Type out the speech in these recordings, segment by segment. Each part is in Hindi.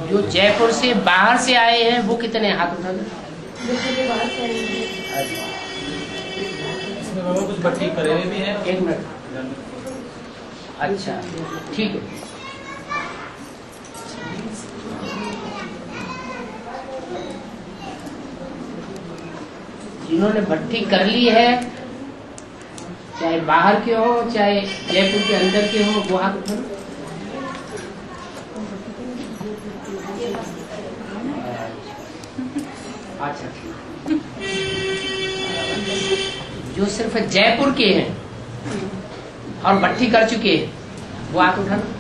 जो जयपुर से बाहर से आए हैं वो कितने, हाथ उठा दो। इसमें बाबा कुछ भट्टी करे हुए भी हैं। एक मिनट, अच्छा ठीक है। जिन्होंने भट्टी कर ली है, चाहे बाहर के हो चाहे जयपुर के अंदर के हो, वो हाथ उठा। अच्छा, जो सिर्फ जयपुर के हैं और भट्टी कर चुके हैं वो हाथ उठाना।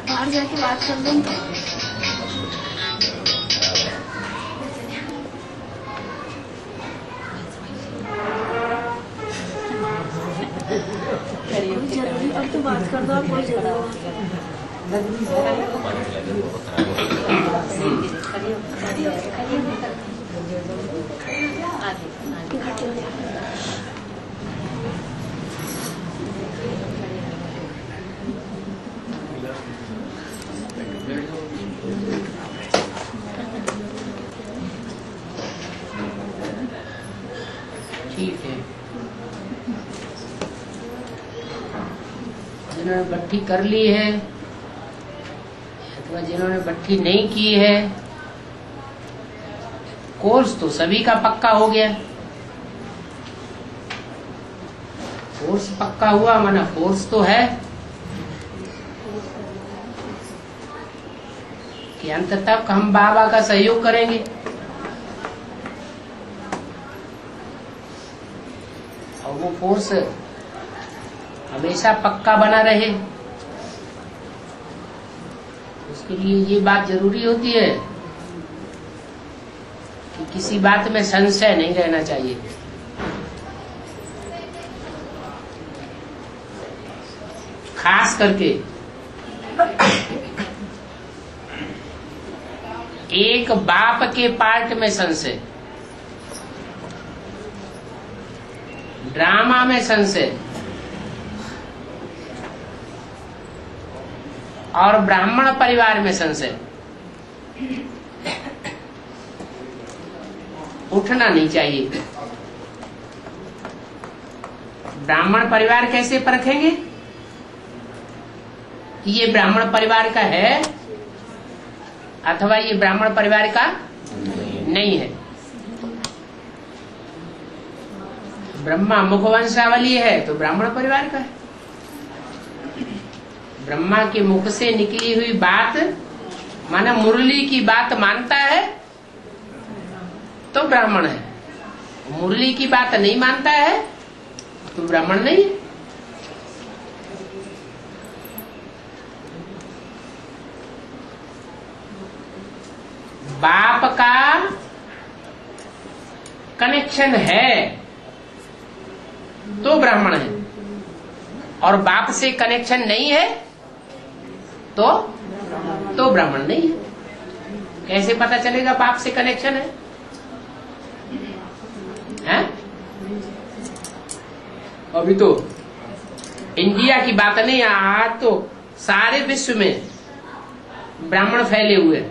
बाहर जाके बात कर लो। जरूरी अब तो बात कर दो, आप बहुत ठीक है। जिन्होंने भट्टी कर ली है अथवा जिन्होंने भट्टी नहीं की है, कोर्स तो सभी का पक्का हो गया। कोर्स पक्का हुआ माना कोर्स तो है कि अंत तक हम बाबा का सहयोग करेंगे। और वो फोर्स हमेशा पक्का बना रहे, उसके लिए ये बात जरूरी होती है कि किसी बात में संशय नहीं रहना चाहिए। खास करके एक बाप के पार्ट में संशय, ड्रामा में संशय और ब्राह्मण परिवार में संशय उठना नहीं चाहिए। ब्राह्मण परिवार कैसे परखेंगे कि ये ब्राह्मण परिवार का है अथवा ये ब्राह्मण परिवार का नहीं है। ब्रह्मा मुखवंशावली है तो ब्राह्मण परिवार का है। ब्रह्मा के मुख से निकली हुई बात माना मुरली की बात मानता है तो ब्राह्मण है, मुरली की बात नहीं मानता है तो ब्राह्मण नहीं है। बाप का कनेक्शन है तो ब्राह्मण है और बाप से कनेक्शन नहीं है तो ब्राह्मण नहीं है। कैसे पता चलेगा बाप से कनेक्शन है? हैं? अभी तो इंडिया की बात नहीं, आज तो सारे विश्व में ब्राह्मण फैले हुए हैं।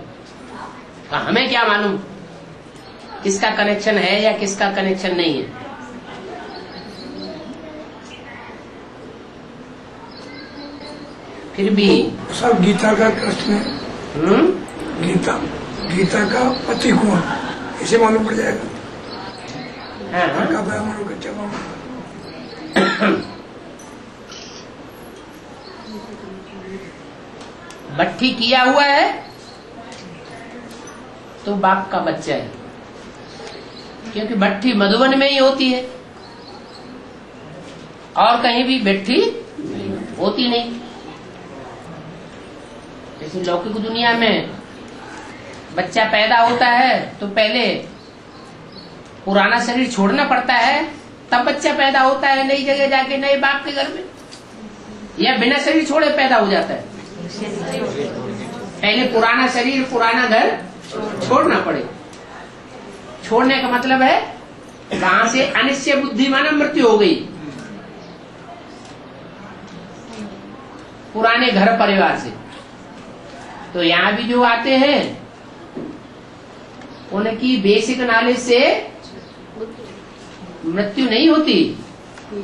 तो हमें क्या मालूम किसका कनेक्शन है या किसका कनेक्शन नहीं है। फिर भी सब गीता का प्रश्न है। गीता का पति कौन, इसे मालूम पड़ जाएगा। का ब्राह्मण हो, कच्चा ब्राह्मण। भट्टी किया हुआ है तो बाप का बच्चा है, क्योंकि भट्टी मधुबन में ही होती है और कहीं भी भट्टी होती नहीं। जैसे लौकिक दुनिया में बच्चा पैदा होता है तो पहले पुराना शरीर छोड़ना पड़ता है, तब बच्चा पैदा होता है नई जगह जाके नए बाप के घर में, या बिना शरीर छोड़े पैदा हो जाता है। पहले पुराना शरीर पुराना घर छोड़ना पड़े। छोड़ने का मतलब है वहां से अनिश्चय बुद्धि माना मृत्यु हो गई, पुराने घर परिवार से। तो यहाँ भी जो आते हैं उनकी बेसिक नॉलेज से मृत्यु नहीं होती,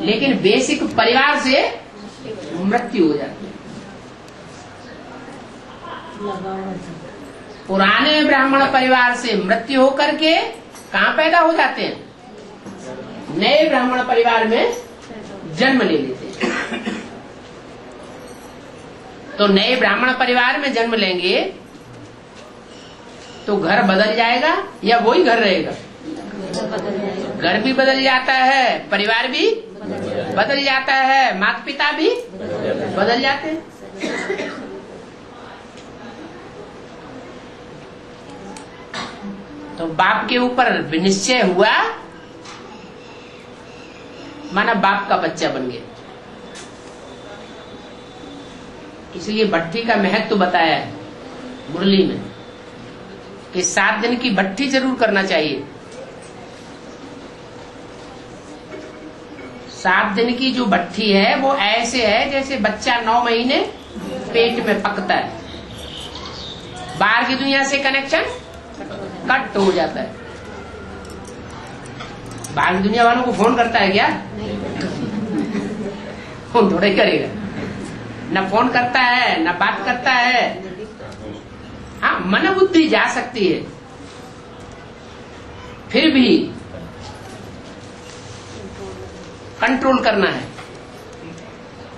लेकिन बेसिक परिवार से मृत्यु हो जाती है। पुराने ब्राह्मण परिवार से मृत्यु होकर के कहाँ पैदा हो जाते हैं? नए ब्राह्मण परिवार में जन्म ले लेते हैं। तो नए ब्राह्मण परिवार में जन्म लेंगे तो घर बदल जाएगा या वही घर रहेगा? घर भी बदल जाता है, परिवार भी बदल जाता है, माता पिता भी बदल जाते हैं। तो बाप के ऊपर निश्चय हुआ माना बाप का बच्चा बन गया। इसलिए भट्ठी का महत्व बताया है मुरली में कि 7 दिन की भट्ठी जरूर करना चाहिए। 7 दिन की जो भट्ठी है वो ऐसे है जैसे बच्चा 9 महीने पेट में पकता है, बाहर की दुनिया से कनेक्शन कट हो जाता है। बाहर की दुनिया वालों को फोन करता है क्या? फोन थोड़ा ही करेगा, न फोन करता है न बात करता है। हाँ, मन बुद्धि जा सकती है, फिर भी कंट्रोल करना है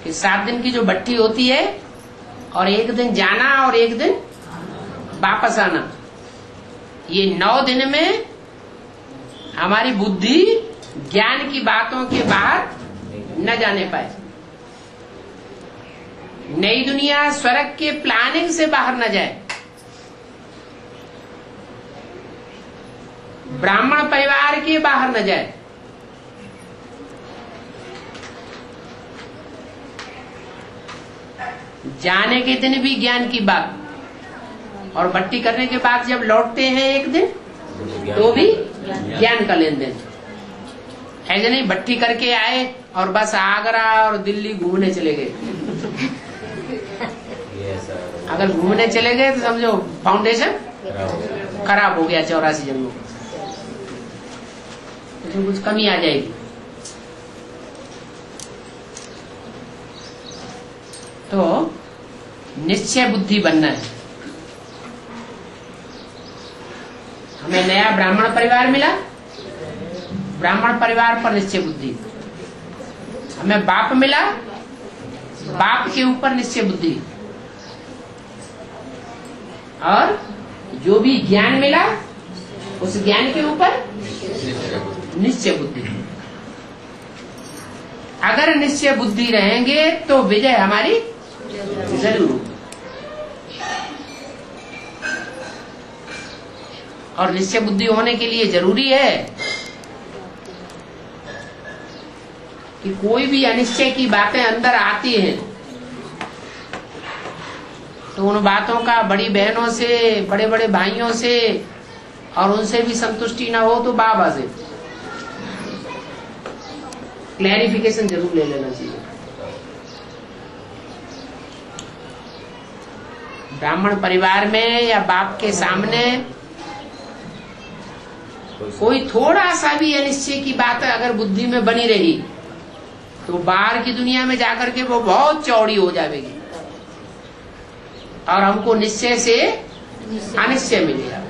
कि 7 दिन की जो भट्ठी होती है और 1 दिन जाना और 1 दिन वापस आना, ये 9 दिन में हमारी बुद्धि ज्ञान की बातों के बाहर न जाने पाए, नई दुनिया स्वर्ग के प्लानिंग से बाहर न जाए, ब्राह्मण परिवार के बाहर न जाए। जाने के दिन भी ज्ञान की बात, और भट्टी करने के बाद जब लौटते हैं 1 दिन तो भी ज्ञान का लेन देन। ऐसे नहीं भट्टी करके आए और बस आगरा और दिल्ली घूमने चले गए। अगर घूमने चले गए तो समझो फाउंडेशन खराब हो गया 84 जन्मों का, इसमें कुछ कमी आ जाएगी। तो निश्चय बुद्धि बनना है। हमें नया ब्राह्मण परिवार मिला, ब्राह्मण परिवार पर निश्चय बुद्धि। हमें बाप मिला, बाप के ऊपर निश्चय बुद्धि। और जो भी ज्ञान मिला उस ज्ञान के ऊपर निश्चय बुद्धि। अगर निश्चय बुद्धि रहेंगे तो विजय हमारी जरूर। और निश्चय बुद्धि होने के लिए जरूरी है कि कोई भी अनिश्चय की बातें अंदर आती हैं तो उन बातों का बड़ी बहनों से, बड़े बड़े भाइयों से और उनसे भी संतुष्टि ना हो तो बाबा से क्लैरिफिकेशन जरूर ले लेना चाहिए। ब्राह्मण परिवार में या बाप के सामने कोई थोड़ा सा भी अनिश्चय की बात अगर बुद्धि में बनी रही तो बाहर की दुनिया में जाकर के वो बहुत चौड़ी हो जाएगी और हमको निश्चय से अनिश्चय मिलेगा।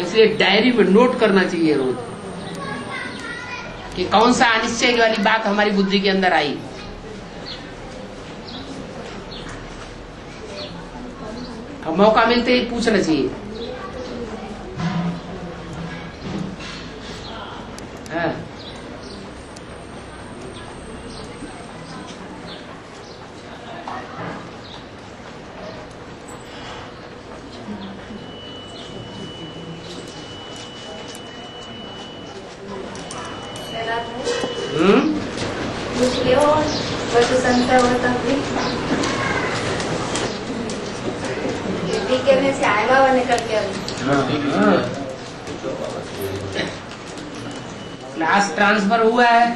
इसलिए डायरी में नोट करना चाहिए रोज कि कौन सा अनिश्चय वाली बात हमारी बुद्धि के अंदर आई। अब मौका मिलते ही पूछना चाहिए। हाँ। संख्या होता टीके में से आएगा वो निकल के क्लास ट्रांसफर हुआ है।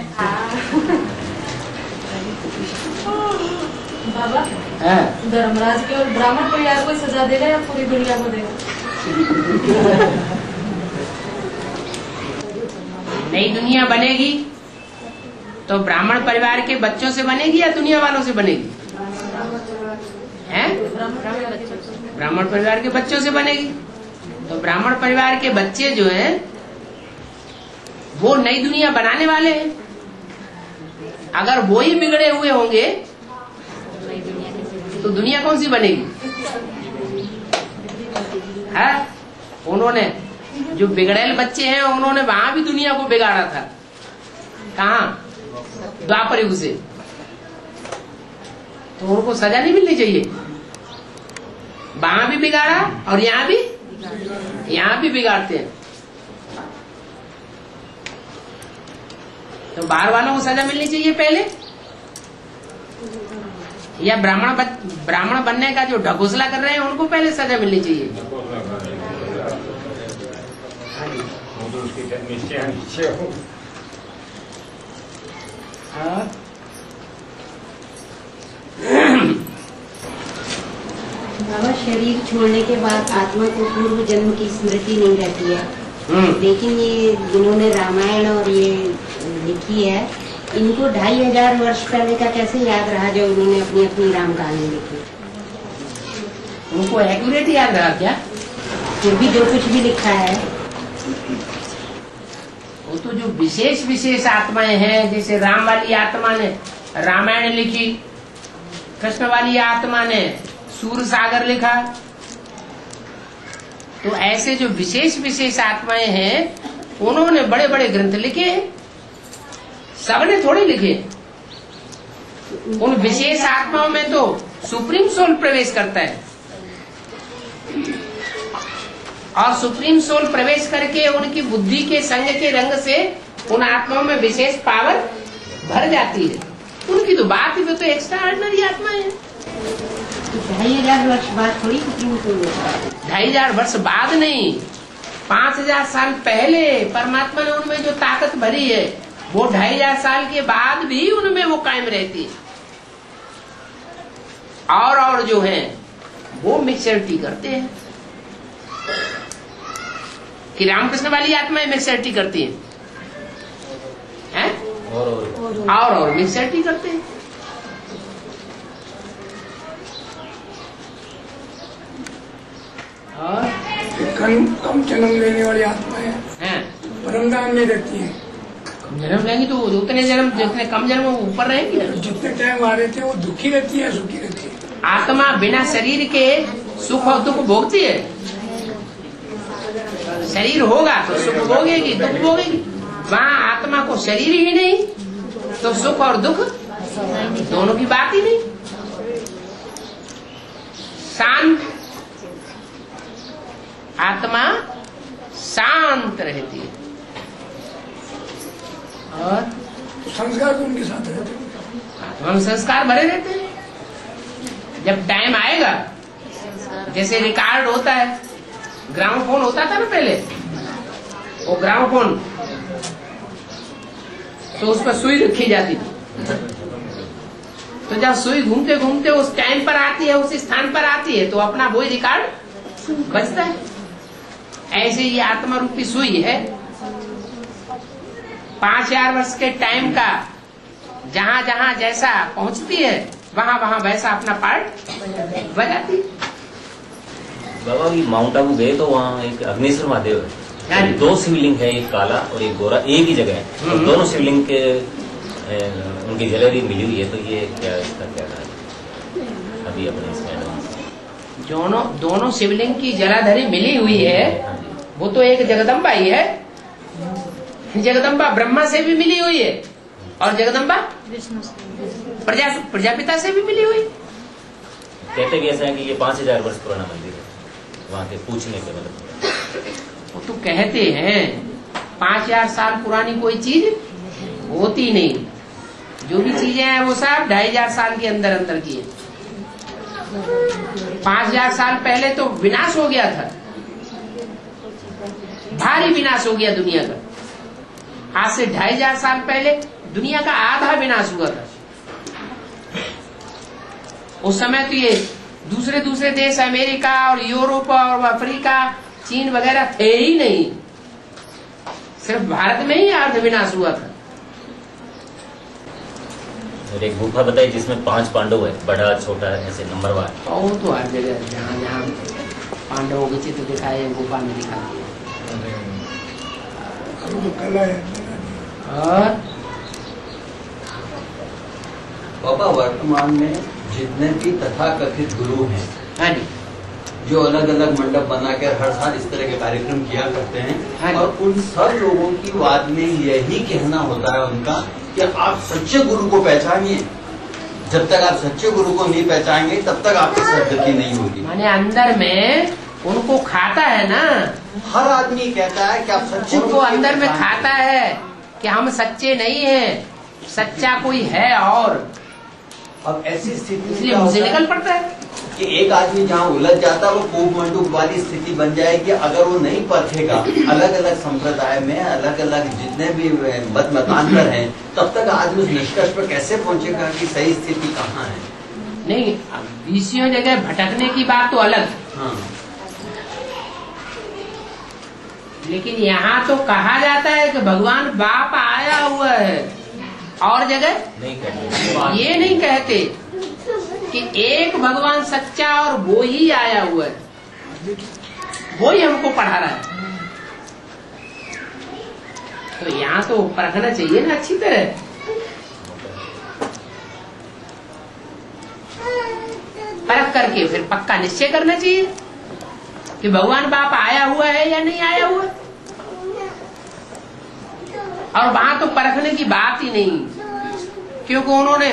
बाबा हाँ। धर्मराज के और ब्राह्मण परिवार को सजा देगा या पूरी दुनिया को देगा? नई दुनिया बनेगी तो ब्राह्मण परिवार के बच्चों से बनेगी या दुनिया वालों से बनेगी? हैं? ब्राह्मण परिवार के बच्चों से बनेगी। तो ब्राह्मण परिवार के बच्चे जो हैं वो नई दुनिया बनाने वाले हैं। अगर वो ही बिगड़े हुए होंगे तो दुनिया कौन सी बनेगी? है? उन्होंने जो बिगड़ेल बच्चे हैं उन्होंने वहां भी दुनिया को बिगाड़ा था। कहाँ? द्वापर युग से। तो उनको सजा नहीं मिलनी चाहिए? वहां भी बिगाड़ा और यहाँ भी बिगाड़ते हैं। तो बाहर वालों को सजा मिलनी चाहिए पहले, या ब्राह्मण बनने का जो ढकोसला कर रहे हैं उनको पहले सजा मिलनी चाहिए? बाबा, शरीर छोड़ने के बाद आत्मा को पूर्व जन्म की स्मृति नहीं रहती है, लेकिन ये जिन्होंने रामायण और ये लिखी है इनको 2500 वर्ष पहले का कैसे याद रहा जो उन्होंने अपनी अपनी राम कहानी लिखी? उनको एक्यूरेट याद रहा क्या? फिर भी जो कुछ भी लिखा है वो तो जो विशेष आत्माएं हैं, जैसे राम वाली आत्मा ने रामायण लिखी, कृष्ण वाली आत्मा ने सूर सागर लिखा। तो ऐसे जो विशेष आत्माएं हैं उन्होंने बड़े बड़े ग्रंथ लिखे, सबने थोड़े लिखे। उन विशेष आत्माओं में तो सुप्रीम सोल प्रवेश करता है, और सुप्रीम सोल प्रवेश करके उनकी बुद्धि के संग के रंग से उन आत्माओं में विशेष पावर भर जाती है। उनकी तो बात ही, वो तो एक्स्ट्रा ऑर्डिनरी आत्मा है। 2500 वर्ष बाद थोड़ी सुप्रीम सोल। 2500 वर्ष बाद नहीं, 5000 साल पहले परमात्मा ने उनमें जो ताकत भरी है वो 2500 साल के बाद भी उनमें वो कायम रहती है। और जो है वो मिक्सरिटी करते हैं कि रामकृष्ण वाली आत्माएं मिक्सरिटी करती हैं, और मिक्सरिटी करते हैं। और कम जन्म लेने वाली आत्माएं परमधाम में रहती है। जन्म लेंगी तो उतने जन्म, जितने कम जन्म ऊपर रहेंगे। जितने टाइम आ रहे थे वो दुखी रहती है, सुखी रहती है। आत्मा बिना शरीर के सुख और दुख भोगती है। शरीर होगा तो सुख भोगेगी, दुख भोगेगी। वहाँ आत्मा को शरीर ही नहीं तो सुख और दुख दोनों की बात ही नहीं। शांत आत्मा शांत रहती है, और संस्कार तो उनके साथ रहते हैं। आत्मा में संस्कार भरे रहते हैं। जब टाइम आएगा, जैसे रिकॉर्ड होता है, ग्रामोफोन होता था ना पहले, वो ग्रामोफोन तो उस पर सुई रखी जाती थी। तो जब सुई घूमते घूमते उस टाइम पर आती है, उस स्थान पर आती है, तो अपना वही रिकॉर्ड बचता है। ऐसे ये आत्मा रूपी सुई है, 5000 वर्ष के टाइम का जहाँ जहाँ जैसा पहुँचती है वहाँ वहाँ वैसा अपना पार्ट बजाती। बाबा भी माउंट आबू गए तो वहाँ एक अग्निश्वर महादेव है, 2 शिवलिंग है, एक काला और एक गोरा, एक ही जगह है। और दोनों शिवलिंग के उनकी ज्वेलरी मिली हुई है। तो ये क्या, इसका क्या है अभी अपने इसमें? दोनों शिवलिंग की जलाधरी मिली हुई है, वो तो एक जगदम्बा ही है। जगदम्बा ब्रह्मा से भी मिली हुई है, और जगदम्बा प्रजापिता से भी मिली हुई। कहते भी ऐसा है कि ये 5000 वर्ष पुराना मंदिर है, वहाँ के पूछने के मतलब। वो तो कहते हैं 5000 साल पुरानी कोई चीज होती नहीं। जो भी चीजें हैं वो सब 2500 साल के अंदर अंदर की है। 5000 साल पहले तो विनाश हो गया था, भारी विनाश हो गया दुनिया का। आज से 2500 साल पहले दुनिया का आधा विनाश हुआ था। उस समय तो ये दूसरे दूसरे देश अमेरिका और यूरोप और अफ्रीका चीन वगैरह थे ही नहीं, सिर्फ भारत में ही अर्ध विनाश हुआ था। और एक गुफा बताई जिसमें 5 पांडव है, बड़ा छोटा ऐसे नंबरवार। वो तो हर जगह जहाँ जहाँ पांडवों के चित्र दिखाए गुफा में दिखा दिए। और बाबा वर्तमान में जितने भी तथाकथित गुरु हैं, हाँ जी, जो अलग अलग मंडप बनाकर हर साल इस तरह के कार्यक्रम किया करते हैं, हाँ। और उन सब लोगों की बात में यही कहना होता है उनका कि आप सच्चे गुरु को पहचानिए। जब तक आप सच्चे गुरु को नहीं पहचानेंगे तब तक आपकी सदगति नहीं होगी। माने अंदर में उनको खाता है ना, हर आदमी कहता है कि आप सच्चे उनको गुरु को अंदर में पहचानिए। खाता है कि हम सच्चे नहीं हैं, सच्चा कोई है। और अब ऐसी स्थिति इसलिए मुझे निकल पड़ता है कि एक आदमी जहाँ उलझ जाता है वो कूप मंडूक वाली स्थिति बन जाएगी अगर वो नहीं परखेगा। अलग अलग संप्रदाय में अलग अलग जितने भी मत मतांतर हैं, तब तक आदमी उस निष्कर्ष पर कैसे पहुंचेगा कि सही स्थिति कहाँ है। नहीं, बीसियों जगह भटकने की बात तो अलग, हाँ। लेकिन यहाँ तो कहा जाता है कि भगवान बाप आया हुआ है। और जगह नहीं कहते, ये नहीं कहते कि एक भगवान सच्चा और वो ही आया हुआ है, वो ही हमको पढ़ा रहा है। तो यहाँ तो परखना चाहिए ना अच्छी तरह। परख करके फिर पक्का निश्चय करना चाहिए कि भगवान बाप आया हुआ है या नहीं आया हुआ है। और वहां तो परखने की बात ही नहीं, क्योंकि उन्होंने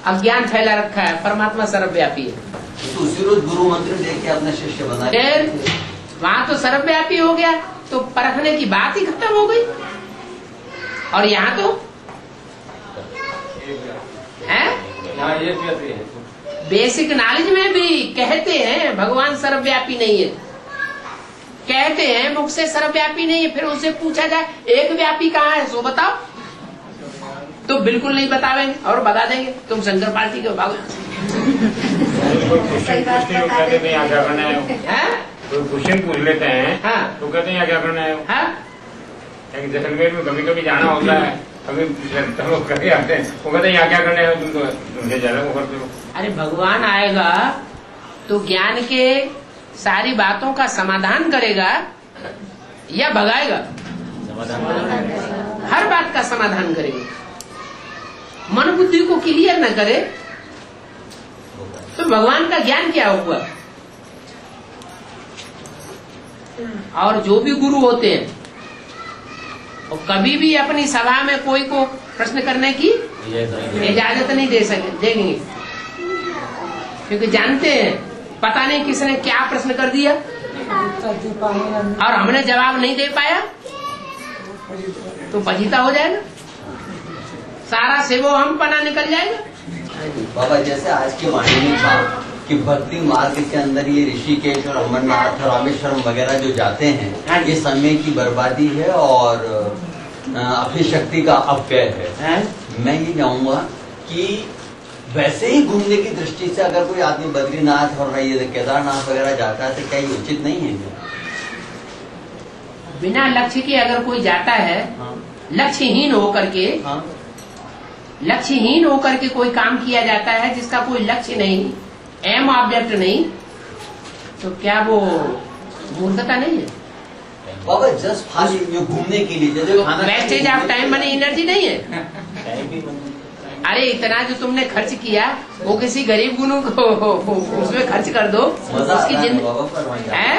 अज्ञान फैला रखा है। परमात्मा सर्वव्यापी है, तो उसी रोज गुरु मंत्र देके अपना शिष्य बना लिया। फिर वहां तो सर्वव्यापी हो गया तो परखने की बात ही खत्म हो गई। और यहाँ तो है बेसिक नॉलेज में भी कहते हैं भगवान सर्वव्यापी नहीं है, कहते हैं मुख से सर्वव्यापी नहीं है। फिर उससे पूछा जाए एक व्यापी कहाँ है सो बताओ, तो बिल्कुल नहीं बतावेंगे और बता देंगे तुम शंकर पार्टी के भाग। तो क्वेश्चन पूछ लेते हैं, हाँ। तो कहते हैं यहाँ क्या करना है। हाँ? जैसलमेर में कभी कभी जाना होता है, कभी लोग करके आते हैं, वो कहते हैं यहाँ क्या करना है, तुम तो तुमसे ज्यादा वो करते हो। अरे भगवान आएगा तो ज्ञान के सारी बातों का समाधान करेगा या भगाएगा? समाधान हर बात का समाधान करेगा। मन बुद्धि को क्लियर न करे तो भगवान का ज्ञान क्या हुआ? और जो भी गुरु होते हैं वो कभी भी अपनी सभा में कोई को प्रश्न करने की इजाजत नहीं देंगे, क्योंकि जानते हैं पता नहीं किसने क्या प्रश्न कर दिया और हमने जवाब नहीं दे पाया तो फजीता हो जाएगा, सारा सेवो हम पना निकल जाएगा। बाबा जैसे आज की वाणी में था कि भक्ति मार्ग के अंदर ये ऋषिकेश और अमरनाथ रामेश्वरम वगैरह जो जाते हैं, ये समय की बर्बादी है और अपनी शक्ति का अपव्यय है। मैं ये चाहूंगा कि वैसे ही घूमने की दृष्टि से अगर कोई आदमी बद्रीनाथ और ये केदारनाथ वगैरह जाता है तो क्या ये उचित नहीं है? बिना लक्ष्य के अगर कोई जाता है, हाँ। लक्ष्यहीन होकर के, हाँ। लक्ष्यहीन होकर के कोई काम किया जाता है जिसका कोई लक्ष्य नहीं, एम ऑब्जेक्ट नहीं, तो क्या वो मूर्खता नहीं है? बाबा जस्ट खाली जो घूमने के लिए जैसे खाना wastage of time money energy नहीं है। अरे इतना जो तुमने खर्च किया वो किसी गरीब गुरु को उसमें खर्च कर दो, उसकी जिंदगी है।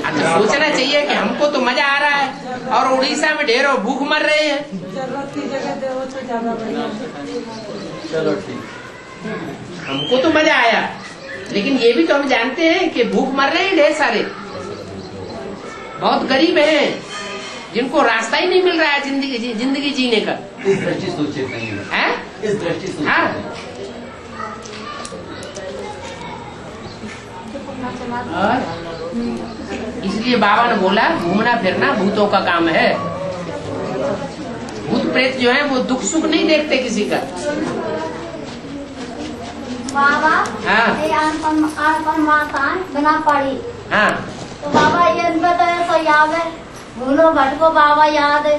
अच्छा सोचना चाहिए कि हमको तो मजा आ रहा है और उड़ीसा में ढेरों भूख मर रहे हैं। चलो ठीक, हमको तो मजा आया, लेकिन ये भी तो हम जानते हैं कि भूख मर रहे हैं ढेर सारे, बहुत गरीब हैं जिनको रास्ता ही नहीं मिल रहा है जिंदगी जीने का। इस दृष्टि से उचित नहीं है, इस दृष्टि से हाँ। और इसलिए बाबा ने बोला घूमना फिरना भूतों का काम है। भूत प्रेत जो है वो दुख सुख नहीं देखते किसी का। बाबा हाँ। ये अनपढ़ माताएं बिना पढ़ी। हाँ। तो बाबा ये इनका तो ऐसा याद है, भूलो भटको बाबा याद है,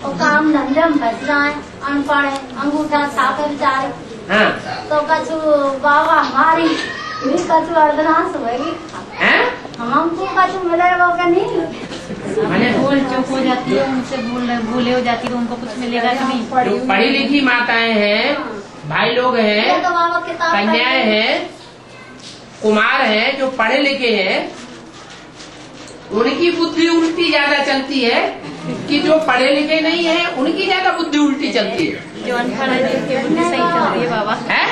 और काम धंधे में फंस जाए, अनपढ़ है, अंगूठा छापे बेचारे। हाँ। तो कछु बाबा हमारी भी कछु अर्धनाश होगी, हमको कछु मिलेगा क्या नहीं? मैंने भूल चूक हो जाती है, उनसे भूले हो जाती है तो उनको कुछ मिलेगा कि नहीं? जो पढ़ी लिखी माताएं हैं, भाई लोग हैं, तो बाबा किताब कन्याएं हैं, कुमार हैं, जो पढ़े लिखे हैं, उनकी बुद्धि उल्टी ज्यादा चलती है कि जो पढ़े लिखे नहीं है उनकी ज्यादा बुद्धि उल्टी चलती है। जो अनपढ़ है उनकी बुद्धि सही चलती है बाबा। है?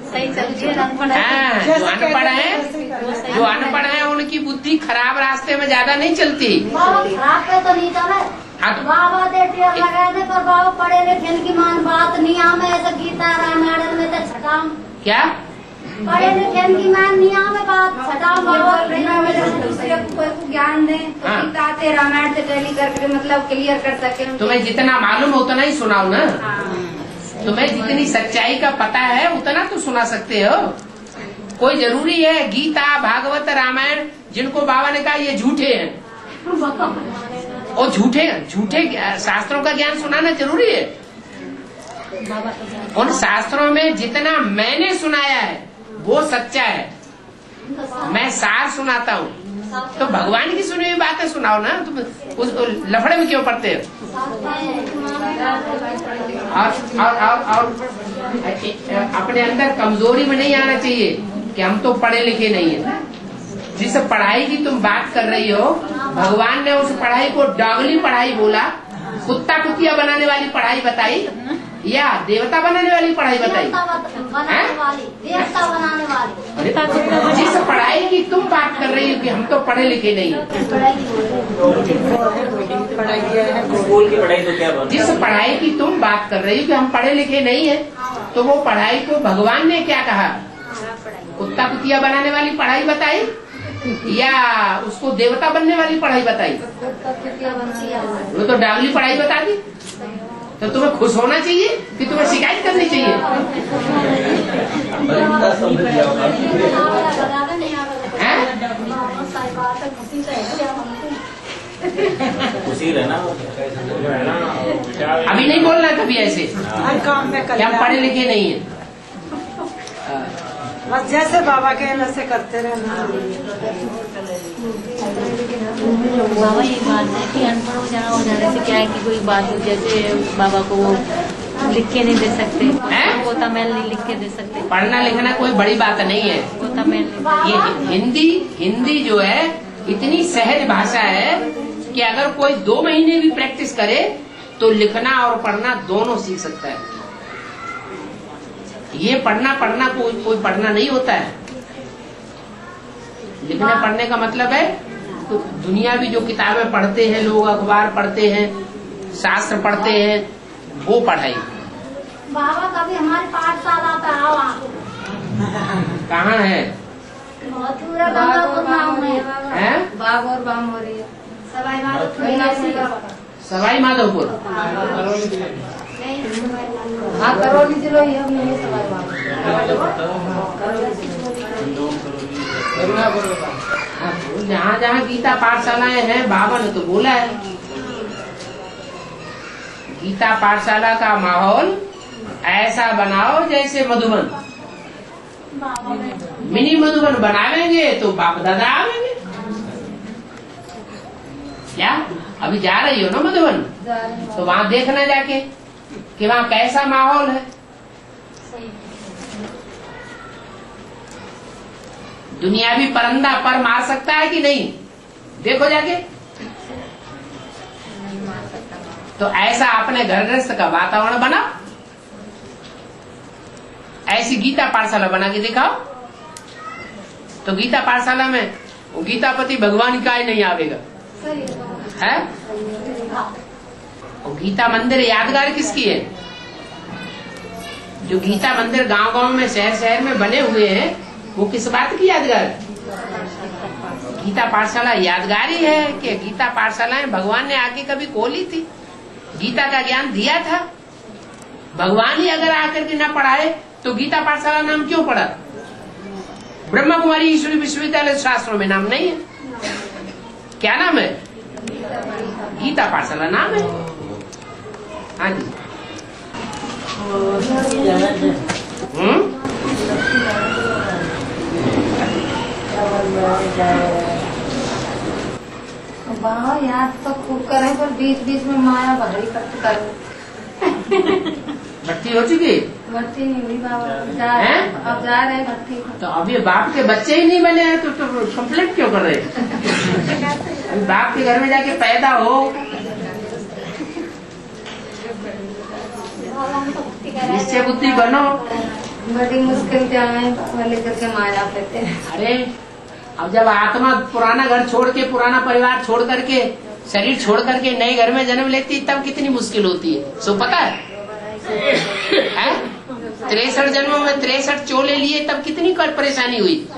सही चलती है अनपढ़ है। जो अनपढ़ है उनकी बुद्धि खराब रास्ते में ज्यादा नहीं चलती। बाबा खराब पे तो नहीं चले। हाँ तो बाबा देते लगाने पर बाबा पढ़े लिखे की मान बात नहीं आमे, ऐसा गीता रामायण में तो छटाम क्या पढ़े लिखे की मान नहीं आमे बात छटाम बाबा दूसरे को ज्ञान दे, गीता से रामायण से टैली करके मतलब क्लियर कर सके। तुम्हें जितना मालूम हो उतना ही सुनाओ ना। तुम्हें जितनी सच्चाई का पता है उतना तो सुना सकते हो। कोई जरूरी है गीता भागवत रामायण जिनको बाबा ने कहा ये झूठे हैं और झूठे शास्त्रों का ज्ञान सुनाना जरूरी है। उन शास्त्रों में जितना मैंने सुनाया है वो सच्चा है। मैं सार सुनाता हूँ, तो भगवान की सुनी हुई बातें सुनाओ ना। तुम उस लफड़े में क्यों पड़ते हो? और अपने अंदर कमजोरी में नहीं आना चाहिए कि हम तो पढ़े लिखे नहीं है। जिस पढ़ाई की तुम बात कर रही हो, भगवान ने उस पढ़ाई को डॉगली पढ़ाई बोला, कुत्ता कुतिया बनाने वाली पढ़ाई बताई या देवता बनाने वाली पढ़ाई बताई? देवता बनाने वाली। जिस पढ़ाई की तुम बात कर रही हो कि हम तो पढ़े लिखे नहीं है, स्कूल की पढ़ाई तो क्या बात? जिस पढ़ाई की तुम बात कर रही हो कि हम पढ़े लिखे नहीं है, तो वो पढ़ाई को भगवान ने क्या कहा? कुत्ता कुतिया बनाने वाली पढ़ाई बताई या उसको देवता बनने वाली पढ़ाई बताई? वो तो डागली पढ़ाई बता दी। तो तुम्हें खुश होना चाहिए कि तुम्हें शिकायत करनी चाहिए? खुशी रहना। अभी नहीं बोलना कभी ऐसे कि हम पढ़े लिखे नहीं है। बस जैसे बाबा के वैसे करते रहना। बाबा ये बात है कि अनपढ़ हो जाने से क्या है कि कोई बात हो, जैसे बाबा को वो लिख के नहीं दे सकते, वो तमिल नहीं लिख के दे सकते। पढ़ना लिखना कोई बड़ी बात नहीं है। वो तमिल ये हिंदी जो है इतनी सहज भाषा है कि अगर कोई 2 महीने भी प्रैक्टिस करे तो लिखना और पढ़ना दोनों सीख सकता है। ये पढ़ना कोई पढ़ना नहीं होता है। लिखने पढ़ने का मतलब है तो दुनिया भी जो किताबें पढ़ते हैं लोग, अखबार पढ़ते हैं, शास्त्र पढ़ते हैं, वो पढ़ाई। बाबा कभी हमारे पाठशाला पे आओ। कहाँ है? पूरा गंगापुर गाँव में है? बाग और बाम हो रही है। सवाई माधोपुर। हाँ करौली जिलो ही हम नहीं सवाई जहाँ जहाँ गीता पाठशालाएं हैं, बाबा ने तो बोला है गीता पाठशाला का माहौल ऐसा बनाओ जैसे मधुबन। मिनी मधुबन बनावेंगे तो बाप दादा आवेंगे। क्या अभी जा रही हो ना मधुबन, तो वहाँ देखना जाके कि वहाँ कैसा माहौल है। दुनियावी परिंदा पर मार सकता है कि नहीं? देखो जाके। तो ऐसा अपने घर गृहस्थ का वातावरण बनाओ, ऐसी गीता पाठशाला बना के दिखाओ। तो गीता पाठशाला में वो गीतापति भगवान का ही नहीं आवेगा है। और गीता मंदिर यादगार किसकी है? जो गीता मंदिर गांव-गांव में शहर-शहर में बने हुए हैं, वो किस बात की यादगार? गीता पाठशाला यादगारी है कि गीता पाठशालाएं भगवान ने आके कभी खोली थी, गीता का ज्ञान दिया था। भगवान ही अगर आकर के ना पढ़ाए तो गीता पाठशाला नाम क्यों पड़ा? ब्रह्मा कुमारी ईश्वरी विश्वविद्यालय शास्त्रों में नाम नहीं है। क्या नाम है? गीता पाठशाला नाम है। हाँ जी। वाह याद तो खूब करें, पर बीच बीच में माया भरी करें। भर्ती हो चुकी? भर्ती नहीं हुई बाबा, अब जा रहे हैं भर्ती। तो अब ये बाप के बच्चे ही नहीं बने हैं तो कंप्लेंट क्यों कर रहे हैं? बाप के घर में जाके पैदा हो, निश्चय बुद्धि बनो। बड़ी मुश्किल से आए वाले करके माया पेते। अरे अब जब आत्मा पुराना घर छोड़ के, पुराना परिवार छोड़ करके, शरीर छोड़ करके नए घर में जन्म लेती तब कितनी मुश्किल होती है, सो पता है? 63 जन्मों में 63 चोले लिए तब कितनी परेशानी हुई।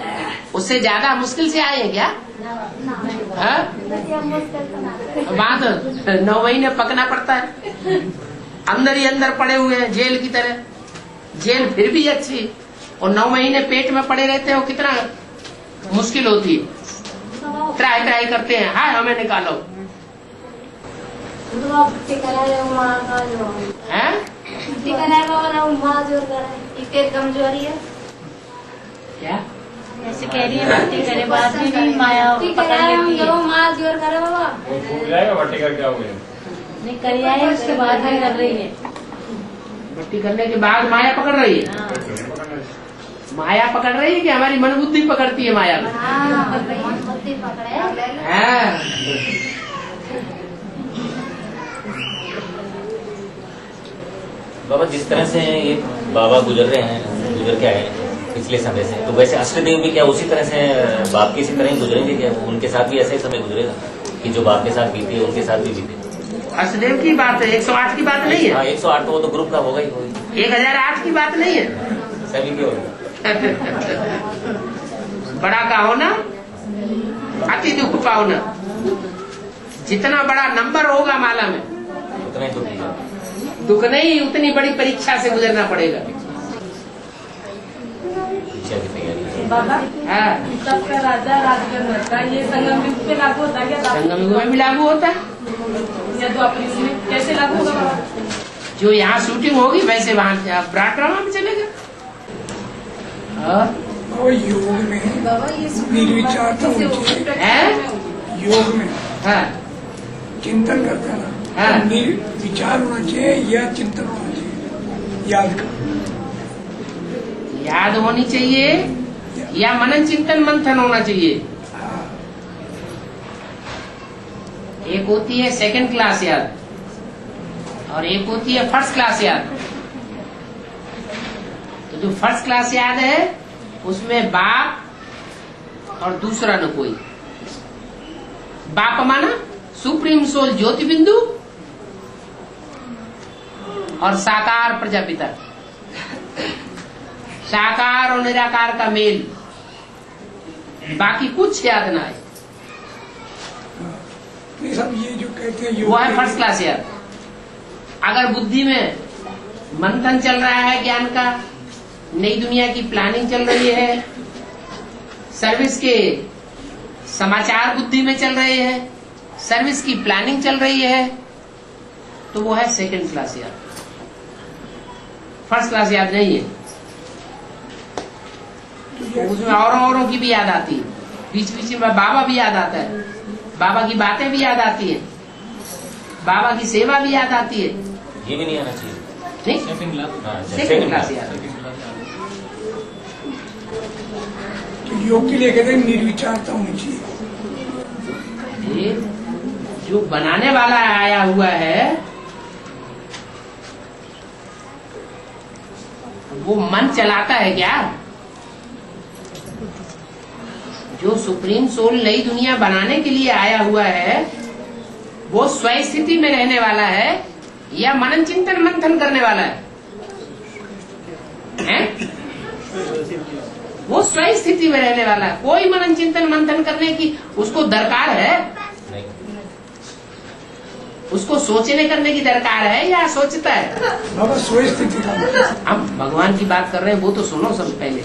उससे ज्यादा मुश्किल से आए हैं क्या? बात 9 महीने पकना पड़ता है, अंदर ही अंदर पड़े हुए हैं जेल की तरह। जेल फिर भी अच्छी, और 9 महीने पेट में पड़े रहते हैं, वो कितना मुश्किल होती है। ट्राई करते हैं, हाँ हमें निकालो। कमजोरी है क्या? ऐसे कह रही है भक्ति करे बाद में भी माया पकड़ लेती है। माँ जोर करे बाबा, फूल जाएगा भट्टी करके आओगे? नहीं करी है, उसके बाद में कर रही है। भक्ति करने के बाद माया पकड़ रही है। हाँ। माया पकड़ रही है कि हमारी मन बुद्धि पकड़ती है माया में? बुद्धि पकड़े। हाँ। बाबा जिस तरह से ये बाबा गुजर के आए पिछले समय से, तो वैसे अष्टदेव भी क्या उसी तरह से बाप के इसी तरह ही गुजरेंगे क्या? उनके साथ भी ऐसा ही समय गुजरेगा कि जो बाप के साथ बीती है उनके साथ भी बीते? अष्टदेव की बात है, 108 की बात नहीं है। हाँ 108 तो वो तो ग्रुप का होगा ही होगा। 1008 की बात नहीं है, सभी की होगा। बड़ा का होना अति दुख पाओना। जितना बड़ा नंबर होगा माला में उतना ही दुख नहीं, उतनी बड़ी परीक्षा से गुजरना पड़ेगा। परीक्षा की तैयारी। बाबा हाँ, सबका राजा राज करना था, ये संगम युग पे लागू होता है क्या? संगम युग में भी लागू होता है। या द्वापर युग में कैसे लागू होगा बाबा? जो यहाँ शूटिंग होगी वैसे वहाँ पराक्रमा में चलेगा। और योग में बाबा ये निर्विचारता है, योग में हाँ चिंतन करते हैं ना, हाँ। विचार होना चाहिए या चिंतन होना चाहिए? याद होनी चाहिए या मनन चिंतन मंथन होना चाहिए। एक होती है सेकंड क्लास याद और एक होती है फर्स्ट क्लास याद। तो जो फर्स्ट क्लास याद है उसमें बाप और दूसरा न कोई। बाप माना सुप्रीम सोल ज्योति बिंदु और साकार प्रजापिता। साकार और निराकार का मेल, बाकी कुछ याद ना है। सब ये जो कहते हैं वो है फर्स्ट क्लास याद। अगर बुद्धि में मंथन चल रहा है ज्ञान का, नई दुनिया की प्लानिंग चल रही है, सर्विस के समाचार बुद्धि में चल रहे हैं, सर्विस की प्लानिंग चल रही है, तो वो है सेकंड क्लास याद। फर्स्ट क्लास याद नहीं है। तो उसमें औरों की भी याद आती है, बीच बीच में बाबा भी याद आता है, बाबा की बातें भी याद आती है, बाबा की सेवा भी याद आती है। ये भी नहीं आना चाहिए। नहीं, सेकंड क्लास याद। तो योग के लिए कहते हैं निर्विचारता होनी चाहिए। ये जो बनाने वाला आया हुआ है वो मन चलाता है क्या? जो सुप्रीम सोल नई दुनिया बनाने के लिए आया हुआ है वो स्वयं स्थिति में रहने वाला है या मनन चिंतन मंथन करने वाला है? वो स्वयं स्थिति में रहने वाला है। कोई मनन चिंतन मंथन करने की उसको दरकार है? उसको सोचने करने की दरकार है या सोचता है? बाबा स्वयं स्थिति का हम भगवान की बात कर रहे हैं, वो तो सुनो सब पहले।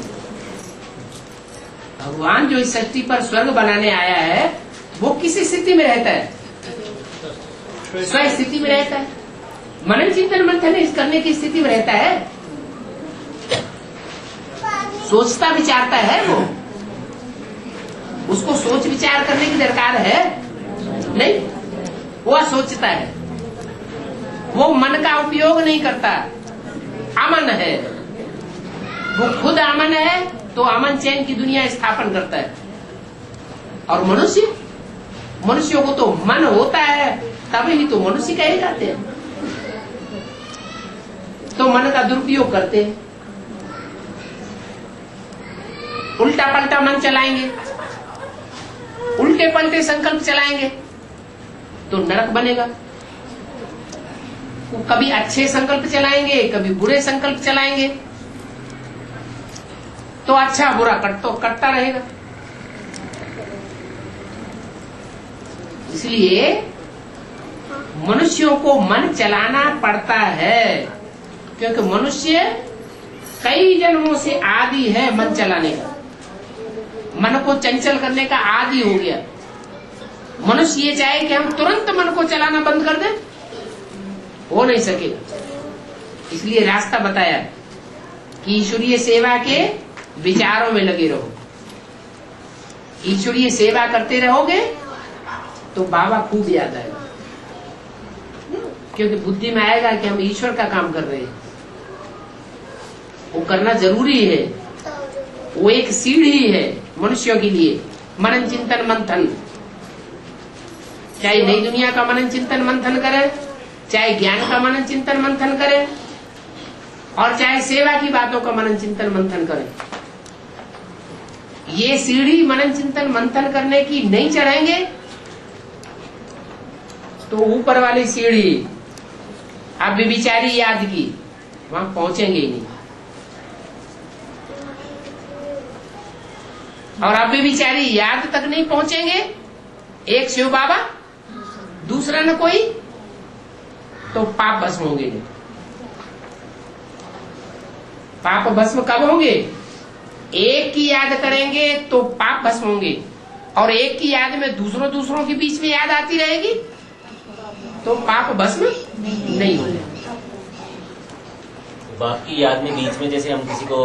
भगवान जो इस सृष्टि पर स्वर्ग बनाने आया है वो किस स्थिति में रहता है? स्वयं स्थिति में रहता है। मनन चिंतन मंथन इस करने की स्थिति में रहता है? सोचता विचारता है वो? उसको सोच विचार करने की दरकार है? नहीं, वो सोचता है, वो मन का उपयोग नहीं करता, अमन है, वो खुद अमन है तो अमन चैन की दुनिया स्थापन करता है। और मनुष्यों को तो मन होता है तभी तो मनुष्य कहे जाते हैं। तो मन का दुरुपयोग करते हैं, उल्टा पलटा मन चलाएंगे, उल्टे पलटे संकल्प चलाएंगे तो नरक बनेगा। वो कभी अच्छे संकल्प चलाएंगे, कभी बुरे संकल्प चलाएंगे, तो अच्छा बुरा कटता रहेगा। इसलिए मनुष्यों को मन चलाना पड़ता है, क्योंकि मनुष्य कई जन्मों से आदी है मन चलाने का, मन को चंचल करने का आदी हो गया। मनुष्य ये चाहे कि हम तुरंत मन को चलाना बंद कर दें, हो नहीं सकेगा। इसलिए रास्ता बताया कि ईश्वरीय सेवा के विचारों में लगे रहो। ईश्वरीय सेवा करते रहोगे तो बाबा खूब याद आएगा, क्योंकि बुद्धि में आएगा कि हम ईश्वर का काम कर रहे हैं। वो करना जरूरी है, वो एक सीढ़ी है मनुष्यों के लिए। मनन चिंतन मंथन, चाहे नई दुनिया का मनन चिंतन मंथन करे, चाहे ज्ञान का मनन चिंतन मंथन करे, और चाहे सेवा की बातों का मनन चिंतन मंथन करे। ये सीढ़ी मनन चिंतन मंथन करने की नहीं चढ़ेंगे तो ऊपर वाली सीढ़ी आप विचारी याद की वहां पहुंचेंगे ही नहीं। और आप विचारी याद तक नहीं पहुंचेंगे, एक शिव बाबा दूसरा न कोई, तो पाप भस्म होंगे नहीं। पाप भस्म कब होंगे? एक की याद करेंगे तो पाप भस्म होंगे, और एक की याद में दूसरों के बीच में याद आती रहेगी तो पाप भस्म नहीं होंगे। बाप की याद में बीच में जैसे हम किसी को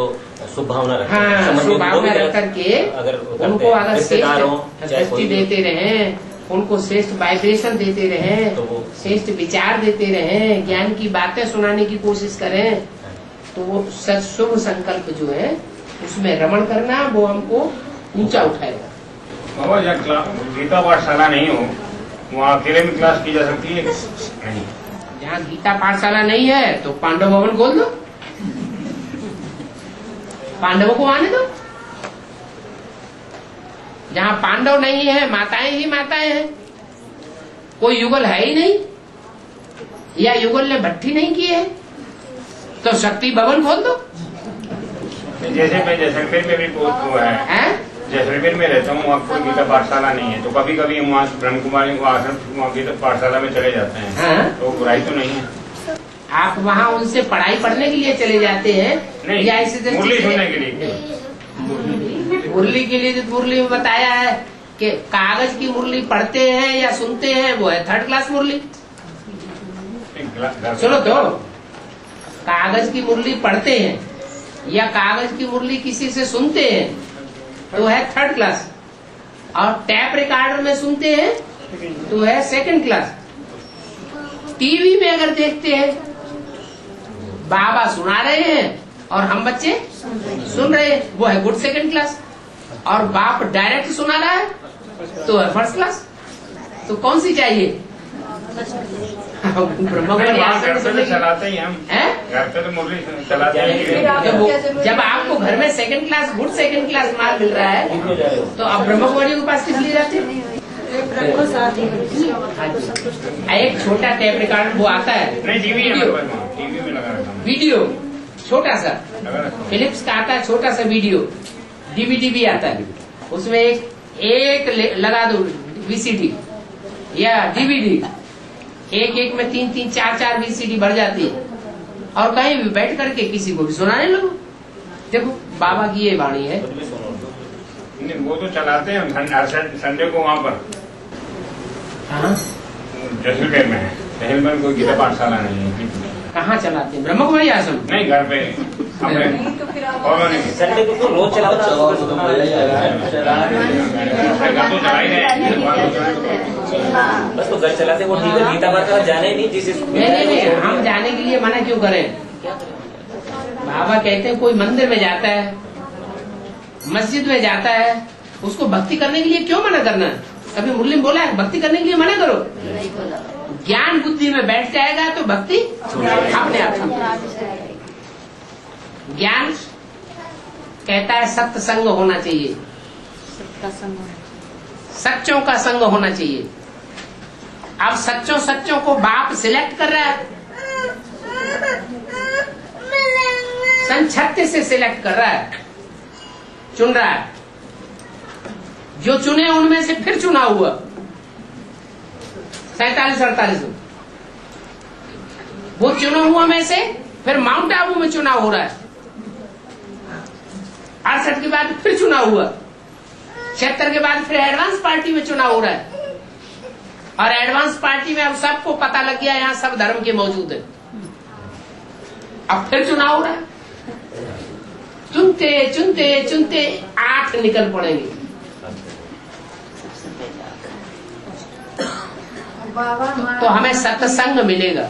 शुभ भावना रखते हैं, हाँ, शुभ भावना रख करके उनको अगर श्रेष्ठ देते रहे, उनको श्रेष्ठ वाइब्रेशन देते रहे, तो श्रेष्ठ विचार देते रहे, ज्ञान की बातें सुनाने की कोशिश करें, तो वो शुभ संकल्प जो है उसमें रमण करना वो हमको ऊंचा उठाएगा। बाबा जहाँ गीता पाठशाला नहीं हो वहाँ अकेले में क्लास की जा सकती है? नहीं। जहाँ गीता पाठशाला नहीं है तो पांडव भवन खोल दो, पांडवों को आने दो। जहाँ पांडव नहीं है, माताएं ही माताएं हैं, कोई युगल है ही नहीं, या युगल ने भट्टी नहीं की है, तो शक्ति भवन खोल दो। जैसे मैं जैसलमेर में भी वो है, जैसलमेर में रहता हूँ, वहाँ कोई गीता पाठशाला नहीं है, तो कभी कभी हम वहाँ ब्रह्म कुमारी आश्रम गीता पाठशाला में चले जाते हैं, तो बुराई तो नहीं है। आप वहाँ उनसे पढ़ाई पढ़ने के लिए चले जाते हैं नहीं, या ऐसे मुरली सुनने के लिए? मुरली के लिए जो मुरली में बताया है कि कागज की मुरली पढ़ते हैं या सुनते हैं, वो है 3rd क्लास मुरली। सुनो तो, कागज की मुरली पढ़ते हैं या कागज की मुरली किसी से सुनते हैं तो है 3rd क्लास, और टैप रिकॉर्डर में सुनते हैं तो है 2nd क्लास। टीवी में अगर देखते हैं बाबा सुना रहे हैं और हम बच्चे सुन रहे हैं, वो है गुड 2nd क्लास, और बाप डायरेक्ट सुना रहा है तो है 1st क्लास। तो कौन सी चाहिए? चलाते ही हम, घर पे तो मुरली चलाते हैं। जब आपको घर में 2nd class good 2nd class माल मिल रहा है तो आप ब्रह्म कुमारी के पास किस लिए जाते हैं? एक छोटा टेप रिकॉर्डर वो आता है, नहीं टीवी में लगा रखा हूं, वीडियो छोटा सा फिलिप्स का आता है, छोटा सा वीडियो डीवीडी भी आता है, उसमें एक लगा दो वीसीडी या डीवीडी, एक में 3-3, 4-4 वीसीडी भर जाती है, और कहीं भी बैठ करके किसी को भी सुनाने लगो। देखो बाबा की ये वाणी है। वो तो चलाते हैं संडे को वहाँ पर जैसलमेर में है। जैसलमेर में कोई गीता पाठशाला नहीं है। कहाँ चलाते हैं? ब्रह्म कुमारी आश्रम? नहीं, घर पे संडे को तो रोज चला बस, तो घर चलाते वो ठीक है। गीता पाठ जाने नहीं, जिस नहीं, हम जाने के लिए मना क्यों करें? बाबा कहते हैं कोई मंदिर में जाता है, मस्जिद में जाता है, उसको भक्ति करने के लिए क्यों मना करना? अभी मुरली बोला है भक्ति करने के लिए मना करो। ज्ञान बुद्धि में बैठ जाएगा तो भक्ति अपने आप। ज्ञान कहता है सत्संग होना चाहिए, सच्चों का संग होना चाहिए। अब सच्चों को बाप सिलेक्ट कर रहा है, सन 36 से सिलेक्ट कर रहा है, चुन रहा है। जो चुने उनमें से फिर चुना हुआ 47-48 वो चुना हुआ में से फिर माउंट आबू में चुनाव हो रहा है। 68 के बाद फिर चुनाव हुआ, 76 के बाद फिर एडवांस पार्टी में चुनाव हो रहा है, और एडवांस पार्टी में अब सबको पता लग गया यहाँ सब धर्म के मौजूद है। अब फिर चुनाव हो रहा है, चुनते चुनते चुनते 8 निकल पड़ेंगे। तो हमें सत्संग मिलेगा।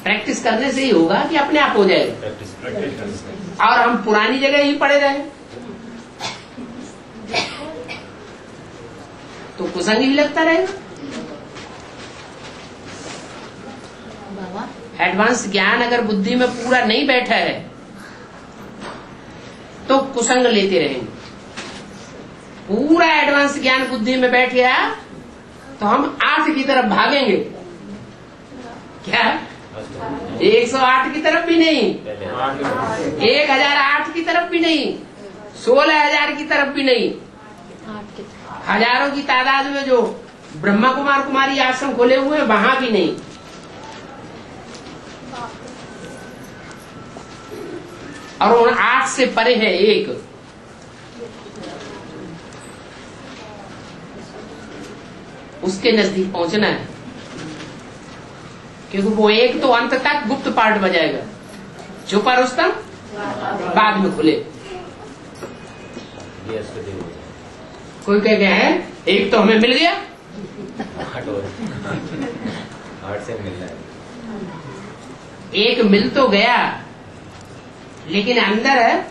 प्रैक्टिस करने से ही होगा कि अपने आप हो जाएगा। और हम पुरानी जगह ही पड़े रहे तो कुसंग ही लगता रहेगा। एडवांस ज्ञान अगर बुद्धि में पूरा नहीं बैठा है तो कुसंग लेते रहेंगे। पूरा एडवांस ज्ञान बुद्धि में बैठ गया तो हम 8 की तरफ भागेंगे। क्या? 108 की तरफ भी नहीं, 1008 की तरफ भी नहीं, 16,000 की तरफ भी नहीं, हजारों की तादाद में जो ब्रह्मा कुमार कुमारी आश्रम खोले हुए हैं वहां भी नहीं। और उन 8 से परे है एक। उसके नजदीक पहुंचना है, क्योंकि वो एक तो अंत तक गुप्त पार्ट बजाएगा, छुपा रुस्तम बाद में खुले। कोई कह गया है एक तो हमें मिल गया, 8 से मिलना है। एक मिल तो गया, लेकिन अंदर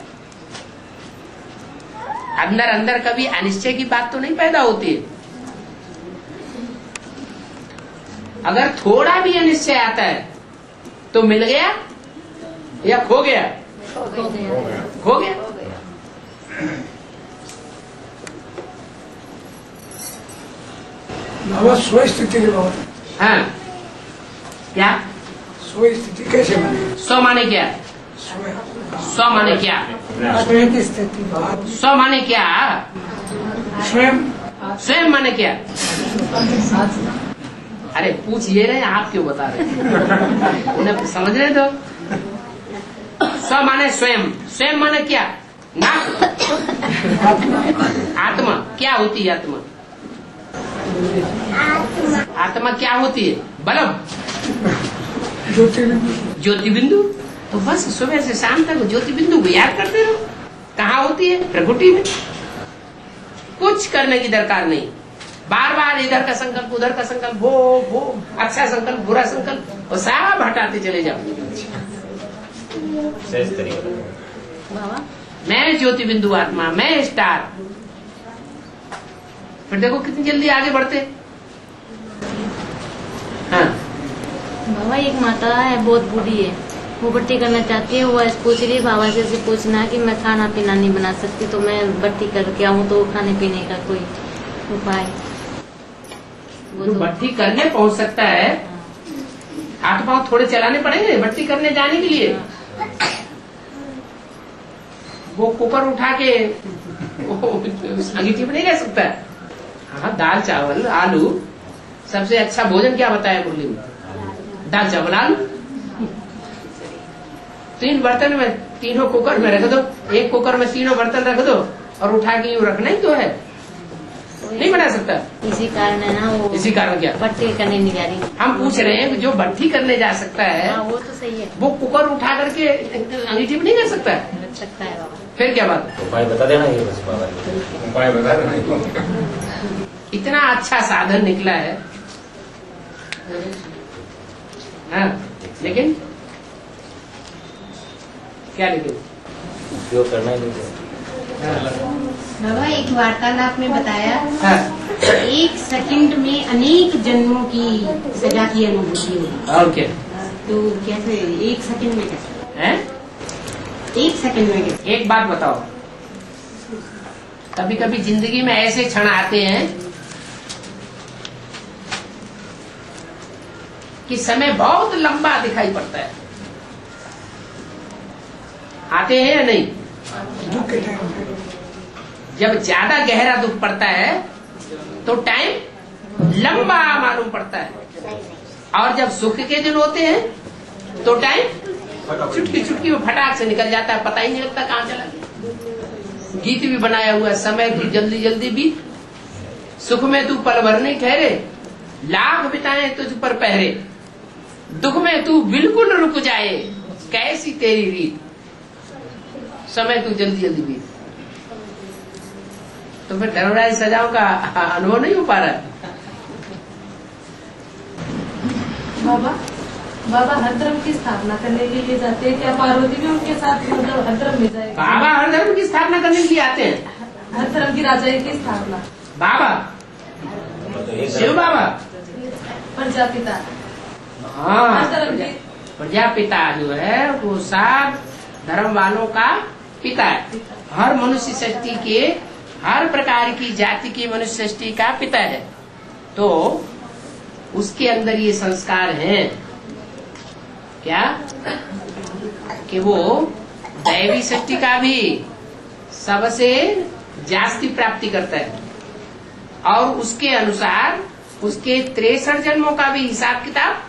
कभी अनिश्चय की बात तो नहीं पैदा होती है। अगर थोड़ा भी अनिश्चय आता है तो मिल गया या खो गया? खो गया। बाबा स्वस्थिति के बाबा। हाँ, क्या स्वस्थिति कैसे बने? स्व माने क्या? स्व माने क्या? स्वयं की स्थिति। स्व माने क्या? स्वयं माने क्या? अरे पूछ ये रहे, आप क्यों बता रहे? उन्हें समझने दो। स्व माने स्वयं। स्वयं माने क्या? ना आत्मा। क्या होती है आत्मा? आत्मा क्या होती है? बल्ब, ज्योति बिंदु। तो बस सुबह से शाम तक ज्योति बिंदु को याद करते रहो। कहाँ होती है? प्रकृति में। कुछ करने की दरकार नहीं। बार बार इधर का संकल्प उधर का संकल्प, वो अच्छा संकल्प बुरा संकल्प, और सब हटाते चले जाओ। मैं ज्योति बिंदु आत्मा, मैं स्टार। फिर देखो कितनी जल्दी आगे बढ़ते। हाँ बाबा, एक माता है बहुत बूढ़ी है, वो भर्ती करना चाहती है। वो ऐसे पूछ रही है बाबा से पूछना कि मैं खाना पीना नहीं बना सकती, तो मैं भर्ती करके आऊँ तो खाने पीने का कोई उपाय? जो भट्टी करने पहुंच सकता है, हाथ पांव थोड़े चलाने पड़ेंगे भट्टी करने जाने के लिए। वो कुकर उठा के अंगीठी में नहीं रह सकता। हाँ, दाल चावल आलू, सबसे अच्छा भोजन क्या बताया मुरली में? दाल चावल आलू। 3 बर्तन में, तीनों कुकर में रख दो, एक कुकर में 3 बर्तन रख दो और उठा के यूँ रखना ही तो है, नहीं बना सकता। इसी कारण है ना वो। इसी कारण क्या भट्टी करने नहीं जा रही। हम पूछ रहे हैं कि जो भट्टी करने जा सकता है, हाँ, वो तो सही है, वो कुकर उठा करके अंगीठी में नहीं रख सकता है। रख सकता है बाबा। फिर क्या बात है? उपाय बता देना ये बस बाबा, उपाय बता देना। इतना अच्छा साधन निकला है, हाँ, लेकिन क्या लेकिन उपयोग करना ही नहीं। बाबा एक वार्तालाप में बताया, हाँ। 1 सेकंड में अनेक जन्मों की सजा की अनुभूति होगी। और क्या? तो कैसे 1 सेकंड में कैसे? हैं? 1 सेकंड में कैसे? एक बात बताओ, कभी कभी जिंदगी में ऐसे क्षण आते हैं कि समय बहुत लंबा दिखाई पड़ता है, आते हैं या नहीं? दुख के टाइम में जब ज्यादा गहरा दुख पड़ता है तो टाइम लंबा मालूम पड़ता है, और जब सुख के दिन होते हैं तो टाइम चुटकी चुटकी में फटाक से निकल जाता है, पता ही नहीं लगता कहाँ चला गया। गीत भी बनाया हुआ है, समय की जल्दी जल्दी बीत, सुख में तू पल भर नहीं ठहरे, लाख बिताए तुझ पर पहरे, दुख में तू बिल्कुल रुक जाए, कैसी तेरी रीत, समय तू जल्दी जल्दी बीत। तो फिर धर्मराज सजाओं का अनुभव नहीं हो पा रहा है। बाबा हर धर्म की स्थापना करने के लिए जाते हैं क्या? पार्वती भी उनके साथ मतलब हर धर्म में जाएगी? बाबा हर धर्म की स्थापना करने के लिए आते हैं। हर धर्म की राजाई की स्थापना बाबा शिव बाबा प्रजापिता, हाँ, हर धर्म की प्रजापिता जो है वो 7 धर्म वालों का पिता है। हर मनुष्य सृष्टि के हर प्रकार की जाति की मनुष्य सृष्टि का पिता है, तो उसके अंदर ये संस्कार हैं क्या कि वो दैवी सृष्टि का भी सबसे जास्ती प्राप्ति करता है, और उसके अनुसार उसके 63 जन्मों का भी हिसाब किताब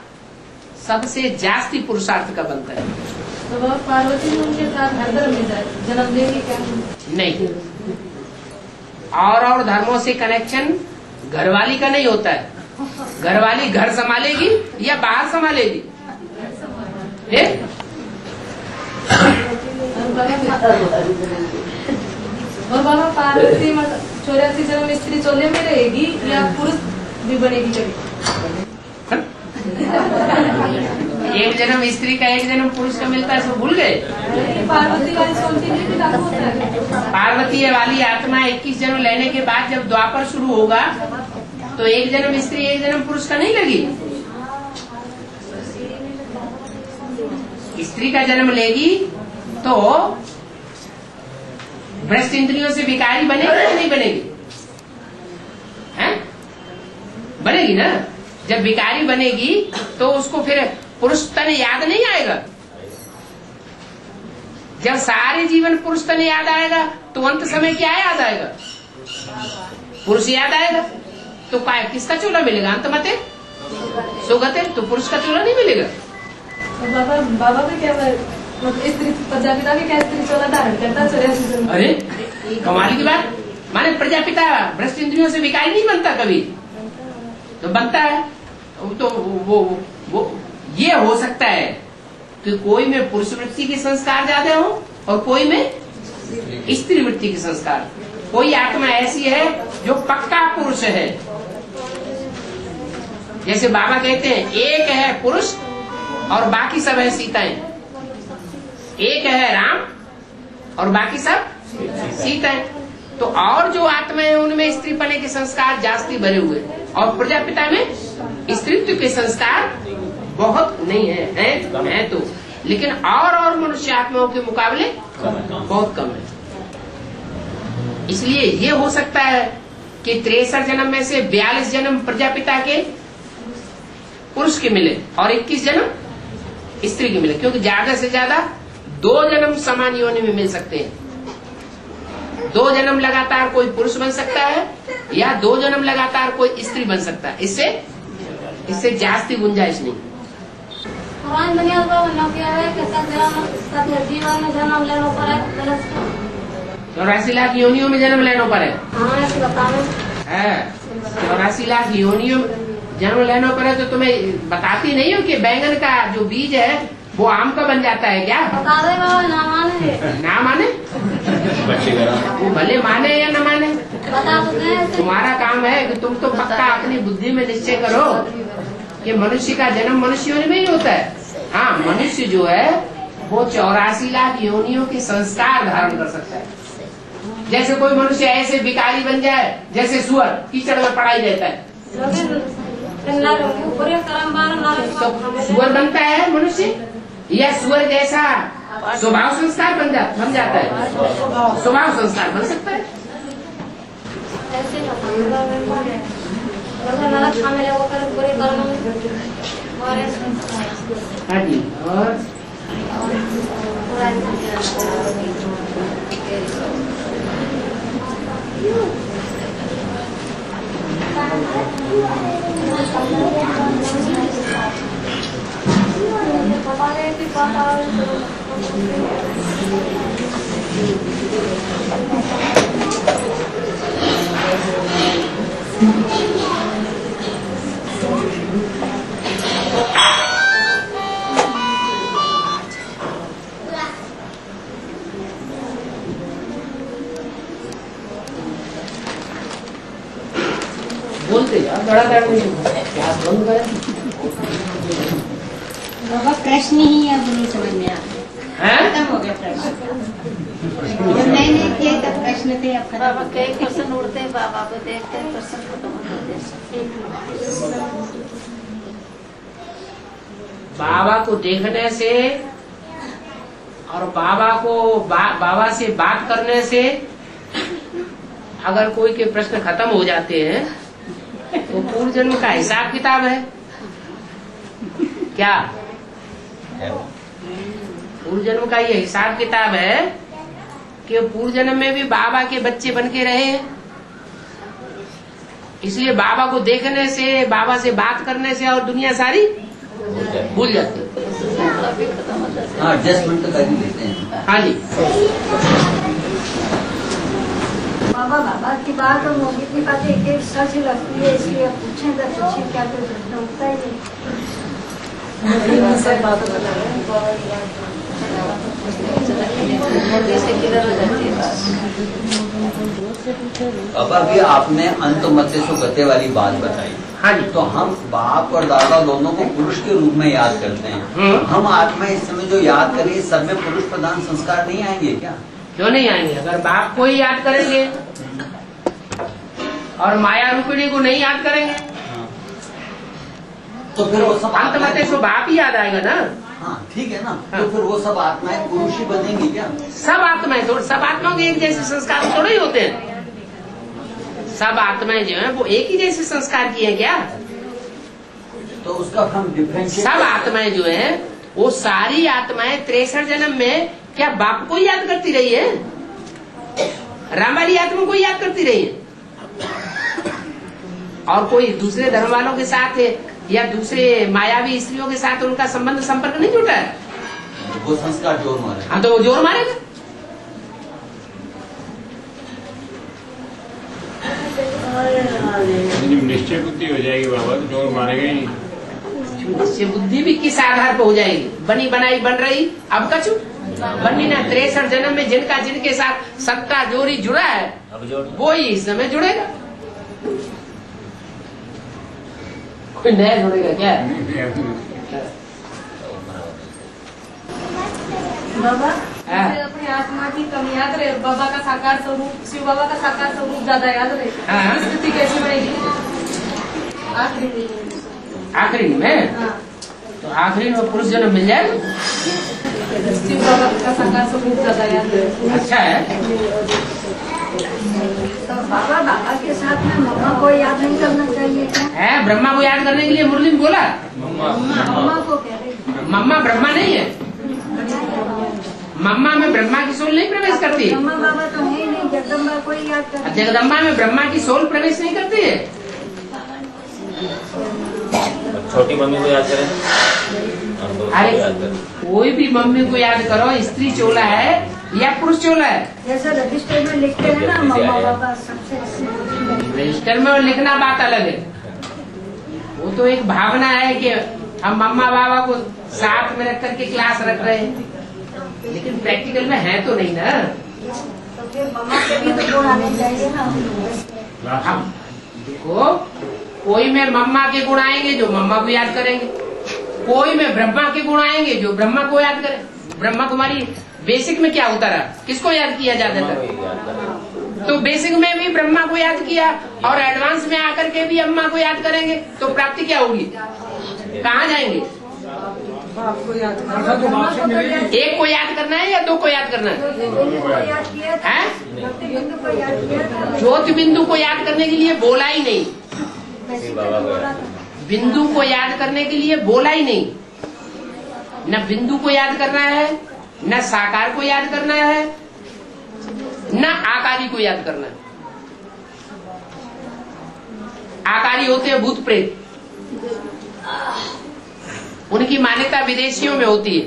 सबसे जास्ती पुरुषार्थ का बनता है। तो बाबा पार्वती भी उनके साथ हर धर्म में जाए जन्म लेंगे क्या? नहीं, और धर्मों से कनेक्शन घरवाली का नहीं होता है। घरवाली घर संभालेगी या बाहर संभालेगी? और बाबा पार्वती 84 जन्म स्त्री चोले में रहेगी या पुरुष भी बनेगी कभी? एक जन्म स्त्री का एक जन्म पुरुष का मिलता है, सब भूल गए। पार्वती वाली सोचती है कि लागू होता है। पार्वती वाली आत्मा 21 जन्म लेने के बाद जब द्वापर शुरू होगा तो एक जन्म स्त्री एक जन्म पुरुष का नहीं लगी। स्त्री का जन्म लेगी तो भ्रष्ट इंद्रियों से विकारी बनेगी या नहीं बनेगी? हैं? बनेगी ना। जब विकारी बनेगी तो उसको फिर पुरुष तन याद नहीं आएगा। जब सारे जीवन पुरुष तन याद आएगा तो अंत समय क्या याद आएगा? पुरुष याद आएगा। तो किसका चोला मिलेगा अंत मते? सुगते। तो पुरुष का चोला नहीं मिलेगा। बाबा भी क्या स्त्री प्रजापिता भी क्या स्त्री चोला धारण करता? अरे कमाल की बात, माने प्रजापिता भ्रष्ट इंद्रियों से विकारी नहीं बनता कभी, तो बनता है। तो वो ये हो सकता है कि कोई में पुरुष वृत्ति के संस्कार ज्यादा हो और कोई में स्त्री वृत्ति के संस्कार। कोई आत्मा ऐसी है जो पक्का पुरुष है, जैसे बाबा कहते हैं एक है पुरुष और बाकी सब है सीताएं, एक है राम और बाकी सब सीताएं। तो और जो आत्माएं उनमें स्त्री पने के संस्कार जास्ती भरे हुए, और प्रजापिता में स्त्रीत्व के संस्कार बहुत नहीं है तो, लेकिन और मनुष्य आत्माओं के मुकाबले बहुत कम है। इसलिए ये हो सकता है कि 63 जन्म में से 42 जन्म प्रजापिता के पुरुष के मिले और 21 जन्म स्त्री के मिले, क्योंकि ज्यादा से ज्यादा 2 जन्म समान योनि में मिल सकते हैं। 2 जन्म लगातार कोई पुरुष बन सकता है या 2 जन्म लगातार कोई स्त्री बन सकता है। इससे जास्ती गुंजाइश नहीं। पुरानी दुनिया में क्या है कि सब जीवन में जन्म लेने पर है 84 लाख योनियों में जन्म लेने पर है। हाँ ऐसे बताओ है 84 लाख योनियों जन्म लेने पर है। तो तुम्हें बताती नहीं हो कि बैंगन का जो बीज है वो आम का बन जाता है क्या? बता दे बाबा, ना माने ना माने वो भले माने या न माने, बता तो दे। तुम्हारा काम है कि तुम तो पक्का अपनी बुद्धि में निश्चय करो कि मनुष्य का जन्म मनुष्य योनि में ही होता है। हाँ, मनुष्य जो है वो 84 लाख योनियों के संस्कार धारण कर सकता है। जैसे कोई मनुष्य ऐसे भिखारी बन जाए जैसे सुअर कीचड़ में पड़ा ही रहता है, तो सुअर बनता है मनुष्य, या सुअर जैसा स्वभाव संस्कार बन जाता है, स्वभाव संस्कार बन सकता है। हाँ जी। और बोलते यार, बड़ा क्या बंद करें। बाबा प्रश्न ही अब नहीं समझ में आता, खत्म हो गया प्रश्न। नहीं किए तब प्रश्न थे, अब बाबा कई प्रश्न उड़ते हैं, बाबा को देखते हैं, प्रश्न खत्म हो जाते हैं। बाबा को देखने से और बाबा से बात करने से अगर कोई के प्रश्न खत्म हो जाते हैं तो पूर्व जन्म का हिसाब किताब है क्या? पूर्व जन्म का ये हिसाब किताब है कि पूर्व जन्म में भी बाबा के बच्चे बन के रहे, इसलिए बाबा को देखने से, बाबा से बात करने से और दुनिया सारी भूल जाती है। हाँ, एडजस्टमेंट तो कर ही लेते हैं। हाँ जी। बाबा की बात और मोदी की बात एक एक सच लगती है, इसलिए पूछें तो पूछें क्या तो होता ही पापा भी आपने अंत मते सो गते वाली बात बताई। हाँ जी। तो हम बाप और दादा दोनों को पुरुष के रूप में याद करते हैं। हम आत्मा इस समय जो याद करें, सब में पुरुष प्रधान संस्कार नहीं आएंगे क्या? क्यों नहीं आएंगे? अगर बाप को ही याद करेंगे और माया रूपिणी को नहीं याद करेंगे तो फिर वो सब अंत मते सो बाप ही याद आएगा ना। हाँ ठीक है ना। तो फिर वो सब आत्माएं पुरुष ही बनेंगी क्या? सब आत्माएं सब आत्माओं के एक जैसे संस्कार थोड़े ही होते हैं। सब आत्माएं जो है वो एक ही जैसे संस्कार की है क्या? तो उसका हम डिफरेंशिएट। सब आत्माएं जो है वो सारी आत्माएं 63 जन्म में क्या बाप को याद करती रही है? राम वाली आत्मा को याद करती रही है? और कोई दूसरे धर्म वालों के साथ है या दूसरे मायावी स्त्रियों के साथ उनका संबंध संपर्क नहीं जुटा है? वो संस्कार जोर मारे। हाँ, तो वो जोर मारेगा। निश्चय बुद्धि हो जाएगी बाबा, तो जोर मारेगा ही। निश्चय बुद्धि भी किस आधार पर हो जाएगी? बनी बनाई बन रही अब कछु बननी ना। 63 जन्म में जिनका जिनके साथ सत्ता जोरी जुड़ा है वो ही इस समय जुड़ेगा। कोई नया जुड़ेगा क्या? बाबा अपनी आत्मा की कमी याद रहे, बाबा का साकार स्वरूप, शिव बाबा का साकार स्वरूप ज्यादा याद रहे, स्थिति कैसी बनेगी? आखिरी में तो आखिरी में पुरुष जन्म मिल जाएगा। शिव बाबा का साकार स्वरूप ज्यादा याद रहे। अच्छा है। तो बाबा के साथ में मम्मा को याद नहीं करना चाहिए क्या? है ब्रह्मा को याद करने के लिए मुरली में बोला। मम्मा को कह रही। मम्मा ब्रह्मा नहीं है। मम्मा में ब्रह्मा की सोल नहीं प्रवेश करती? ब्रह्मा बाबा तो है नहीं, जगदम्बा को ही याद करते। जगदम्बा में ब्रह्मा की सोल प्रवेश नहीं करती है? छोटी मम्मी को याद करें। अरे कोई भी मम्मी को याद करो, स्त्री चोला है या पुरुष चोला है? जैसे रजिस्टर में लिखते हैं ना मम्मा बाबा सबसे, रजिस्टर में लिखना बात अलग है, वो तो एक भावना है कि हम मम्मा बाबा को साथ में रख करके क्लास रख रहे हैं, लेकिन प्रैक्टिकल में है तो नहीं ना। तो फिर मम्मा के भी तो गुण आने चाहिए ना। हम देखो, कोई में मम्मा के गुण आएंगे जो मम्मा को याद करेंगे, कोई में ब्रह्मा के गुण आएंगे जो ब्रह्मा को याद करें। ब्रह्मा कुमारी बेसिक में क्या होता रहा, किसको याद किया जाता था? तो बेसिक में भी ब्रह्मा को याद किया और एडवांस में आकर के भी अम्मा को याद करेंगे, तो प्राप्ति क्या होगी? कहाँ जाएंगे? एक को याद करना है या दो को याद करना है? ज्योति बिंदु को याद करने के लिए बोला ही नहीं, बिंदु को याद करने के लिए बोला ही नहीं। न बिंदु को याद करना है, न साकार को याद करना है, न आकारी को याद करना है। आकारी होते हैं भूत प्रेत, उनकी मान्यता विदेशियों में होती है।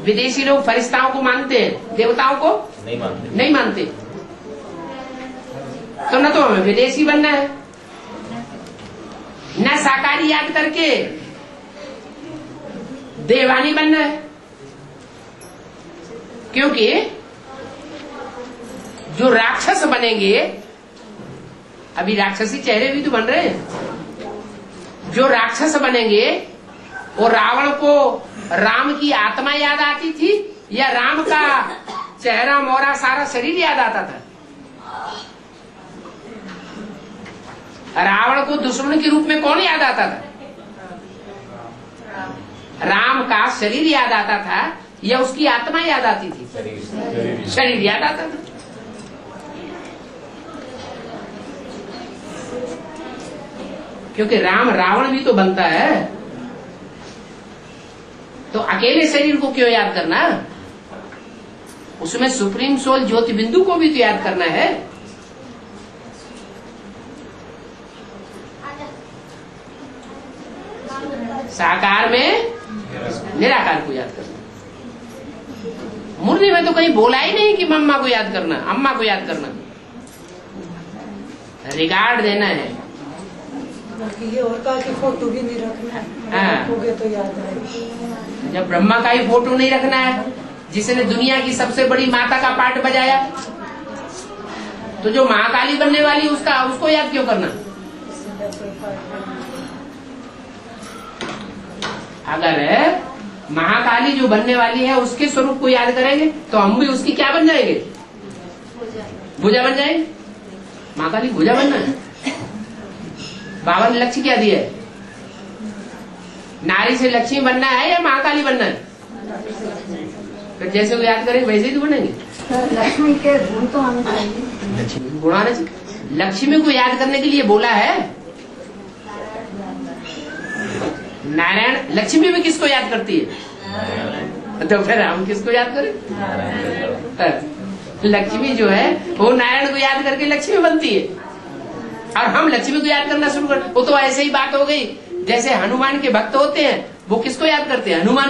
विदेशी लोग फरिश्ताओं को मानते हैं, देवताओं को नहीं मानते। तो न तो हमें विदेशी बनना है, न साकारी याद करके देवानी बनना है, क्योंकि जो राक्षस बनेंगे, अभी राक्षसी चेहरे भी तो बन रहे हैं, जो राक्षस बनेंगे वो रावण को राम की आत्मा याद आती थी या राम का चेहरा मोरा सारा शरीर याद आता था? रावण को दुश्मन के रूप में कौन याद आता था? राम का शरीर याद आता था या उसकी आत्मा याद आती थी? शरीर याद आता था। क्योंकि राम रावण भी तो बनता है, तो अकेले शरीर को क्यों याद करना? उसमें सुप्रीम सोल ज्योति बिंदु को भी तो याद करना है। साकार में निराकार को याद करना। मुरली में तो कहीं बोला ही नहीं कि मम्मा को याद करना, अम्मा को याद करना। रिगार्ड देना है। ये और कहा कि फोटो भी नहीं रखना है, तो याद आएगा। जब ब्रह्मा का ही फोटो नहीं रखना है, जिसने दुनिया की सबसे बड़ी माता का पाठ बजाया, तो जो महाकाली बनने वाली उसको याद क्यों करना? अगर महाकाली जो बनने वाली है उसके स्वरूप को याद करेंगे तो हम भी उसकी क्या बन जाएंगे? भुजा बन जाएंगे। महाकाली भुजा बनना है। बाबा ने लक्ष्य क्या दिया है? नारी से लक्ष्मी बनना है या महाकाली बनना है? फिर जैसे वो याद करेंगे वैसे ही तो बनेंगे। लक्ष्मी के गुण तो आने चाहिए, लक्ष्मी गुण आना चाहिए। लक्ष्मी को याद करने के लिए बोला है। नारायण लक्ष्मी भी किसको याद करती है? तो फिर हम किसको याद करें? लक्ष्मी जो है वो नारायण को याद करके लक्ष्मी बनती है, और हम लक्ष्मी को याद करना शुरू कर। वो तो ऐसे ही बात हो गई, जैसे हनुमान के भक्त होते हैं, वो किसको याद करते हैं? हनुमान।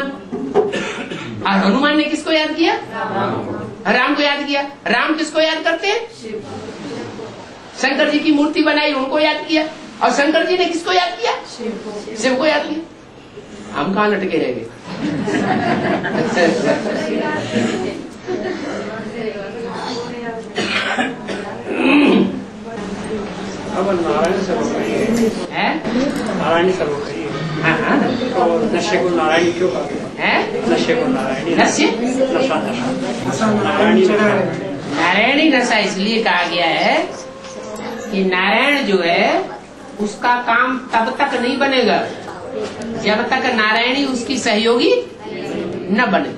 और हनुमान ने किसको याद किया? राम को याद किया। राम किसको याद करते हैं? शंकर जी की मूर्ति बनाई, उनको याद किया। और शंकर जी ने किसको याद किया? शिव को याद किया। हम कहाँ लटके रहेंगे? नारायणी सर्वोपरि है। तो नशे को नारायणी क्यों कहते हैं? नशे को नारायणी, नशा नारायणी नशा इसलिए कहा गया है कि नारायण जो है उसका काम तब तक नहीं बनेगा जब तक नारायणी उसकी सहयोगी न बने,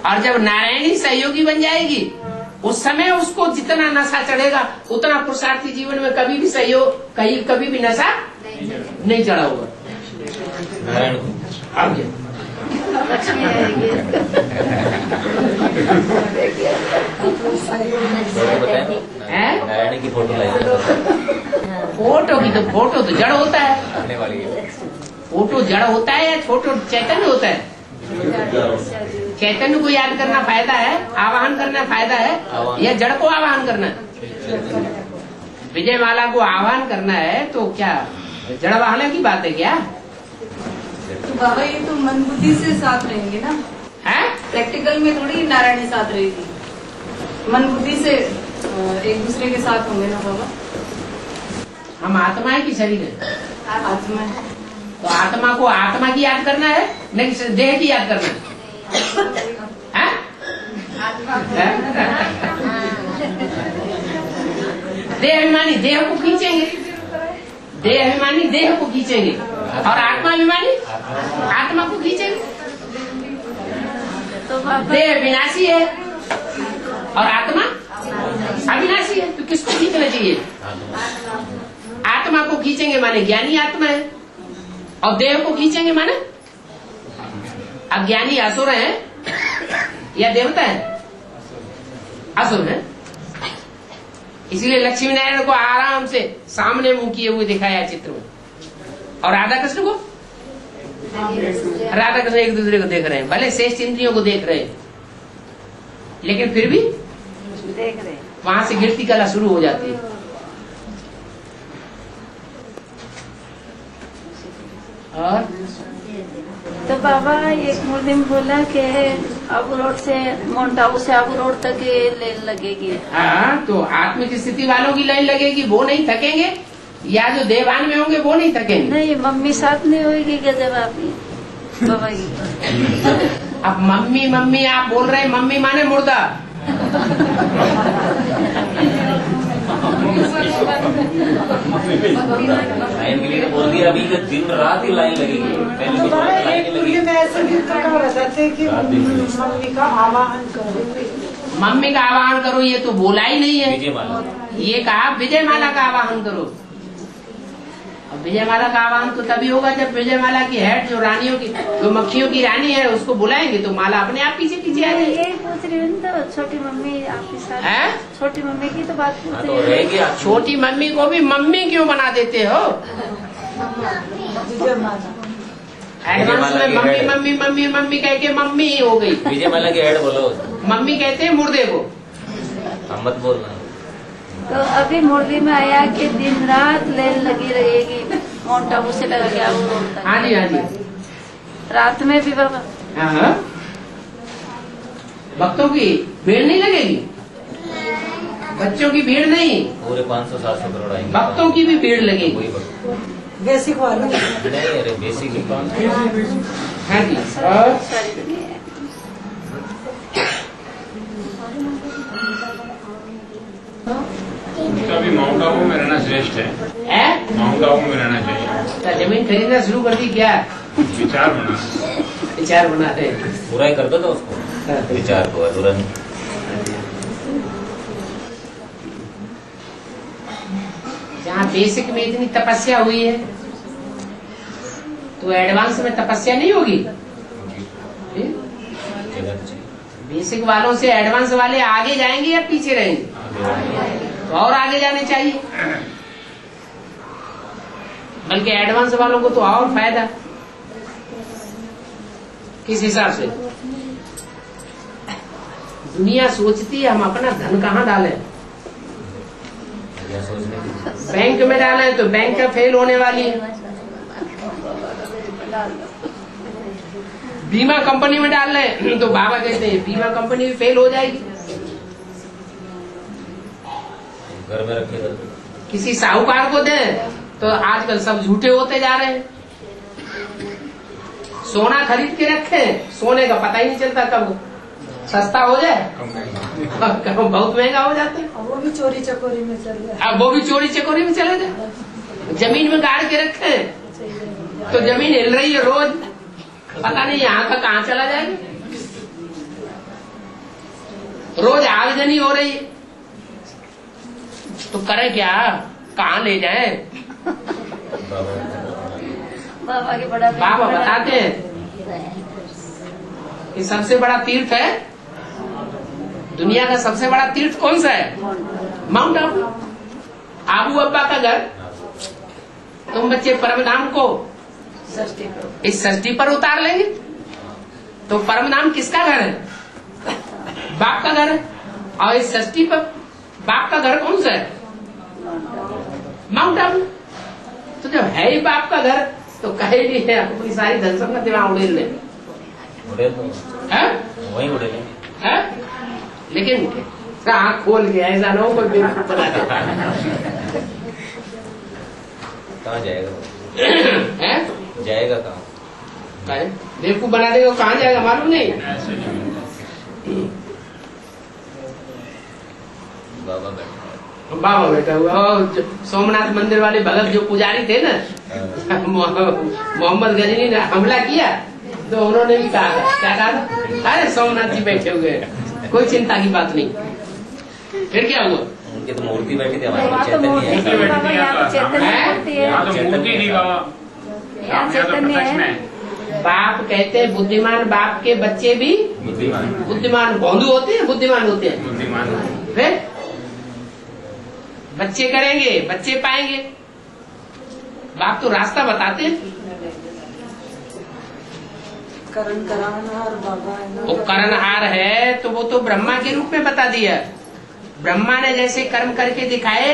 और जब नारायणी सहयोगी बन जाएगी उस समय उसको जितना नशा चढ़ेगा उतना पुरुषार्थी जीवन में कभी भी सहयोग कभी भी नशा नहीं चढ़ा होगा। लक्ष्मी आएगी। नारायण की फोटो लाई। फोटो तो जड़ होता है। आने वाली है। फोटो जड़ होता है या फोटो चैतन्य होता है? चैतन्य को याद करना फायदा है, आवाहन करना फायदा है, या जड़ को आवाहन करना है? विजय माला को आह्वान करना है तो क्या जड़ वाहना की बात है क्या? तो बाबा ये तो मन बुद्धि से साथ रहेंगे ना, है? प्रैक्टिकल में थोड़ी नारायणी साथ रहेगी, मन बुद्धि से एक दूसरे के साथ होंगे ना बाबा। हम आत्मा है कि शरीर है? आत्मा है। तो आत्मा को आत्मा की याद करना है, नहीं देह की याद करना है? देह अभिमानी देह को खींचेंगे, देह अभिमानी देह को खींचेंगे, और आत्मा अभिमानी आत्मा को खींचेंगे। तो देह विनाशी है और आत्मा अविनाशी है, तो किसको खींचना चाहिए? आत्मा को खींचेंगे माने ज्ञानी आत्मा है, और देह को खींचेंगे माने अज्ञानी असुर है या देवता है? असुर है। इसलिए लक्ष्मी नारायण को आराम से सामने मुंह किए हुए दिखाया चित्र में, और राधा कृष्ण को, राधा कृष्ण एक दूसरे को देख रहे हैं, भले शेष इंद्रियों को देख रहे हैं, लेकिन फिर भी देख रहे हैं। वहां से गिरती कला शुरू हो जाती है। और तो बाबा एक मूर्ति में बोला कि आबू रोड से माउंट आबू से आबू रोड तक लाइन लगेगी। हाँ, तो आत्मिक स्थिति वालों की लाइन लगेगी, वो नहीं थकेंगे, या जो देवान में होंगे वो नहीं थकेंगे। नहीं, मम्मी साथ नहीं होगी क्या जब आपकी बाबा की? अब मम्मी मम्मी आप बोल रहे हैं, मम्मी माने मुर्दा। लाइन के लिए तो बोल दिया, अभी तो दिन रात ही लाइन लगेगी। मैं ऐसे भी बताते कि मम्मी का आवाहन करो, मम्मी का आवाहन करो, ये तो बोला ही नहीं है। विजय माला, ये कहा विजय माला का आवाहन करो। अब विजय माला का आवाहन तो तभी होगा जब विजय माला की हेड जो रानियों की, जो मक्खियों की रानी है, उसको बुलाएंगे तो माला अपने आप पीछे पीछे आ जाएगी। यही पूछ रही हूँ, तो छोटी मम्मी आपके साथ है? छोटी मम्मी की तो बात पूछ हाँ, रही तो हूँ। रहेगी। छोटी मम्मी को भी मम्मी क्यों बना देते हो? एडवांस में मम्मी मम्मी मम्मी मम्मी कह के मम्मी ही हो गई। विजय माला की हेड बोलो। मम्मी कहते हैं मुर्दे को। हम मत बोलना। तो अभी मुरली में आया कि दिन रात लाइन लगी रहेगी, माउंट आबू से लगा के आबू रोड तक। हाँ जी, हाँ जी। रात में भी बाबा। हाँ, भक्तों की भीड़ नहीं लगेगी, बच्चों की भीड़ नहीं, पूरे 500-700 करोड़ आएंगे। भक्तों की भी भीड़ लगेगी। बेसिक वाला नहीं, अरे बेसिक हाँ जी। सारी दुनिया है। अभी माउंट आबू में रहना श्रेष्ठ है। माउंट आबू में रहना चाहिए। तो जमीन खरीदना शुरू कर दी क्या? विचार बना रहे, पूरा ही कर दो तो उसको, विचार को तुरंत। जहाँ बेसिक में इतनी तपस्या हुई है तो एडवांस में तपस्या नहीं होगी। बेसिक वालों से एडवांस वाले आगे जाएंगे या पीछे रहेंगे? तो और आगे जाने चाहिए, बल्कि एडवांस वालों को तो और फायदा। किस हिसाब से? दुनिया सोचती है हम अपना धन कहाँ डालें, बैंक में डालें तो बैंक का फेल होने वाली है, बीमा कंपनी में डाल लें तो बाबा कहते हैं बीमा कंपनी भी फेल हो जाएगी। घर में रखेगा। किसी साहूकार को दें तो आजकल सब झूठे होते जा रहे हैं। सोना खरीद के रखें, सोने का पता ही नहीं चलता कब सस्ता हो जाए, कब बहुत महंगा हो जाता है। वो भी चोरी चकोरी में चल जाए। अब वो भी चोरी चकोरी में चले जाए। जमीन में गाड़ के रखें तो जमीन हिल रही है रोज, पता नहीं यहाँ का कहाँ चला जाएगा। रोज आवेदनी हो रही है, तो करें क्या, कहाँ ले जाए? बाबा के बड़ा बाबा बताते हैं कि सबसे बड़ा तीर्थ है, दुनिया का सबसे बड़ा तीर्थ कौन सा है? माउंट आबू। आबू अब्बा का घर। तुम बच्चे परमधाम को इस षष्ठी पर उतार लेंगे तो परमधाम किसका घर है? बाप का घर है। और इस षष्ठी पर बाप का घर कौन सा है? माउंट आबू। तो जब है ही बाप का घर तो कहे भी है अपनी सारी धन संपत्ति वहां उड़ेल ले, वही उड़े है? लेकिन आँख खोल के ऐसा ना हो कोई बेवकूफ बना दे। कहाँ जाएगा? जाएगा कहाँ? बेवकूफ बना देगा, कहाँ जाएगा मालूम नहीं। बाबा बैठा हुआ। सोमनाथ मंदिर वाले भगत जो पुजारी थे ना, मोहम्मद गजनी ने हमला किया तो उन्होंने भी कहा, क्या कहा? अरे सोमनाथ जी बैठे हुए, कोई चिंता की बात नहीं। फिर क्या हुआ? उनकी तो मूर्ति बैठी थी, हमारे चैतन्य। बाप कहते हैं बुद्धिमान बाप के बच्चे भी बुद्धिमान भोंदू होते हैं, बुद्धिमान होते हैं। फिर बच्चे करेंगे, बच्चे पाएंगे। बाप तो रास्ता बताते हैं। वो करणहार है तो वो तो ब्रह्मा के रूप में बता दिया। ब्रह्मा ने जैसे कर्म करके दिखाए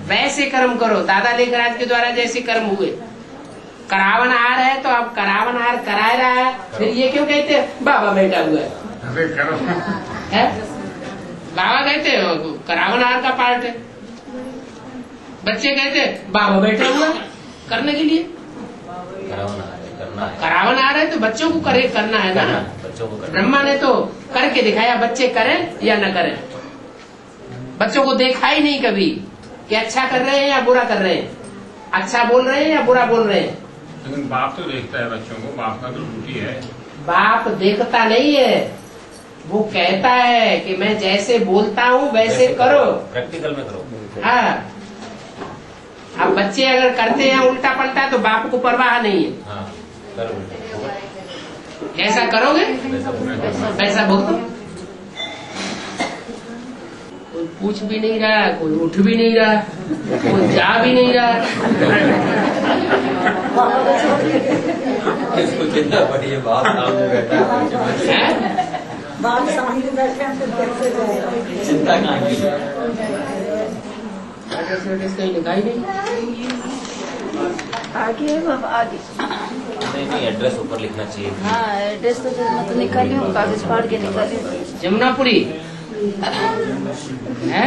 वैसे कर्म करो। दादा लेखराज के द्वारा जैसे कर्म हुए। करावनहार है तो अब करावनहार करा रहा है। फिर ये क्यों कहते हैं बाबा बैठा हुआ है? बाबा कहते हैं करावनहार का पार्ट है। बच्चे कहते हैं बाबा बैठा हुआ करने के लिए। करावनहार है तो बच्चों को करना है ना। ब्रह्मा ने तो करके दिखाया, बच्चे करें या न करें। बच्चों को देखा ही नहीं कभी कि अच्छा कर रहे हैं या बुरा कर रहे हैं, अच्छा बोल रहे हैं या बुरा बोल रहे हैं। लेकिन बाप तो देखता है बच्चों को, बाप का तो ड्यूटी है। बाप देखता नहीं है, वो कहता है कि मैं जैसे बोलता हूँ वैसे करो, प्रैक्टिकल में करो। हाँ, अब बच्चे अगर करते हैं उल्टा पलटा तो बाप को परवाह नहीं है। हाँ, करो। ऐसा करोगे वैसा भुगतो। कोई पूछ भी नहीं रहा, कोई उठ भी नहीं रहा, कोई जा भी नहीं रहा। इसको चिंता पड़ी है, बाप सामने बैठा है। बाप सामने बैठे हैं तो कैसे जाएगा? चिंता कहाँ की? कहीं दिखाई नहीं। आगे है बाबा, आगे नहीं, एड्रेस ऊपर लिखना चाहिए। हाँ, एड्रेस तो मैं तो निकाली हूँ, कागज फाड़ के निकाली हूँ। जमुनापुरी है?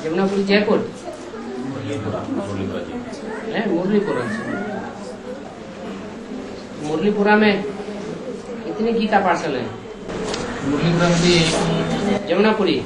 जमुनापुरी जयपुर है। मुरलीपुरा में कितनी गीता पार्सल है? मुरलीपुरा में जमुनापुरी।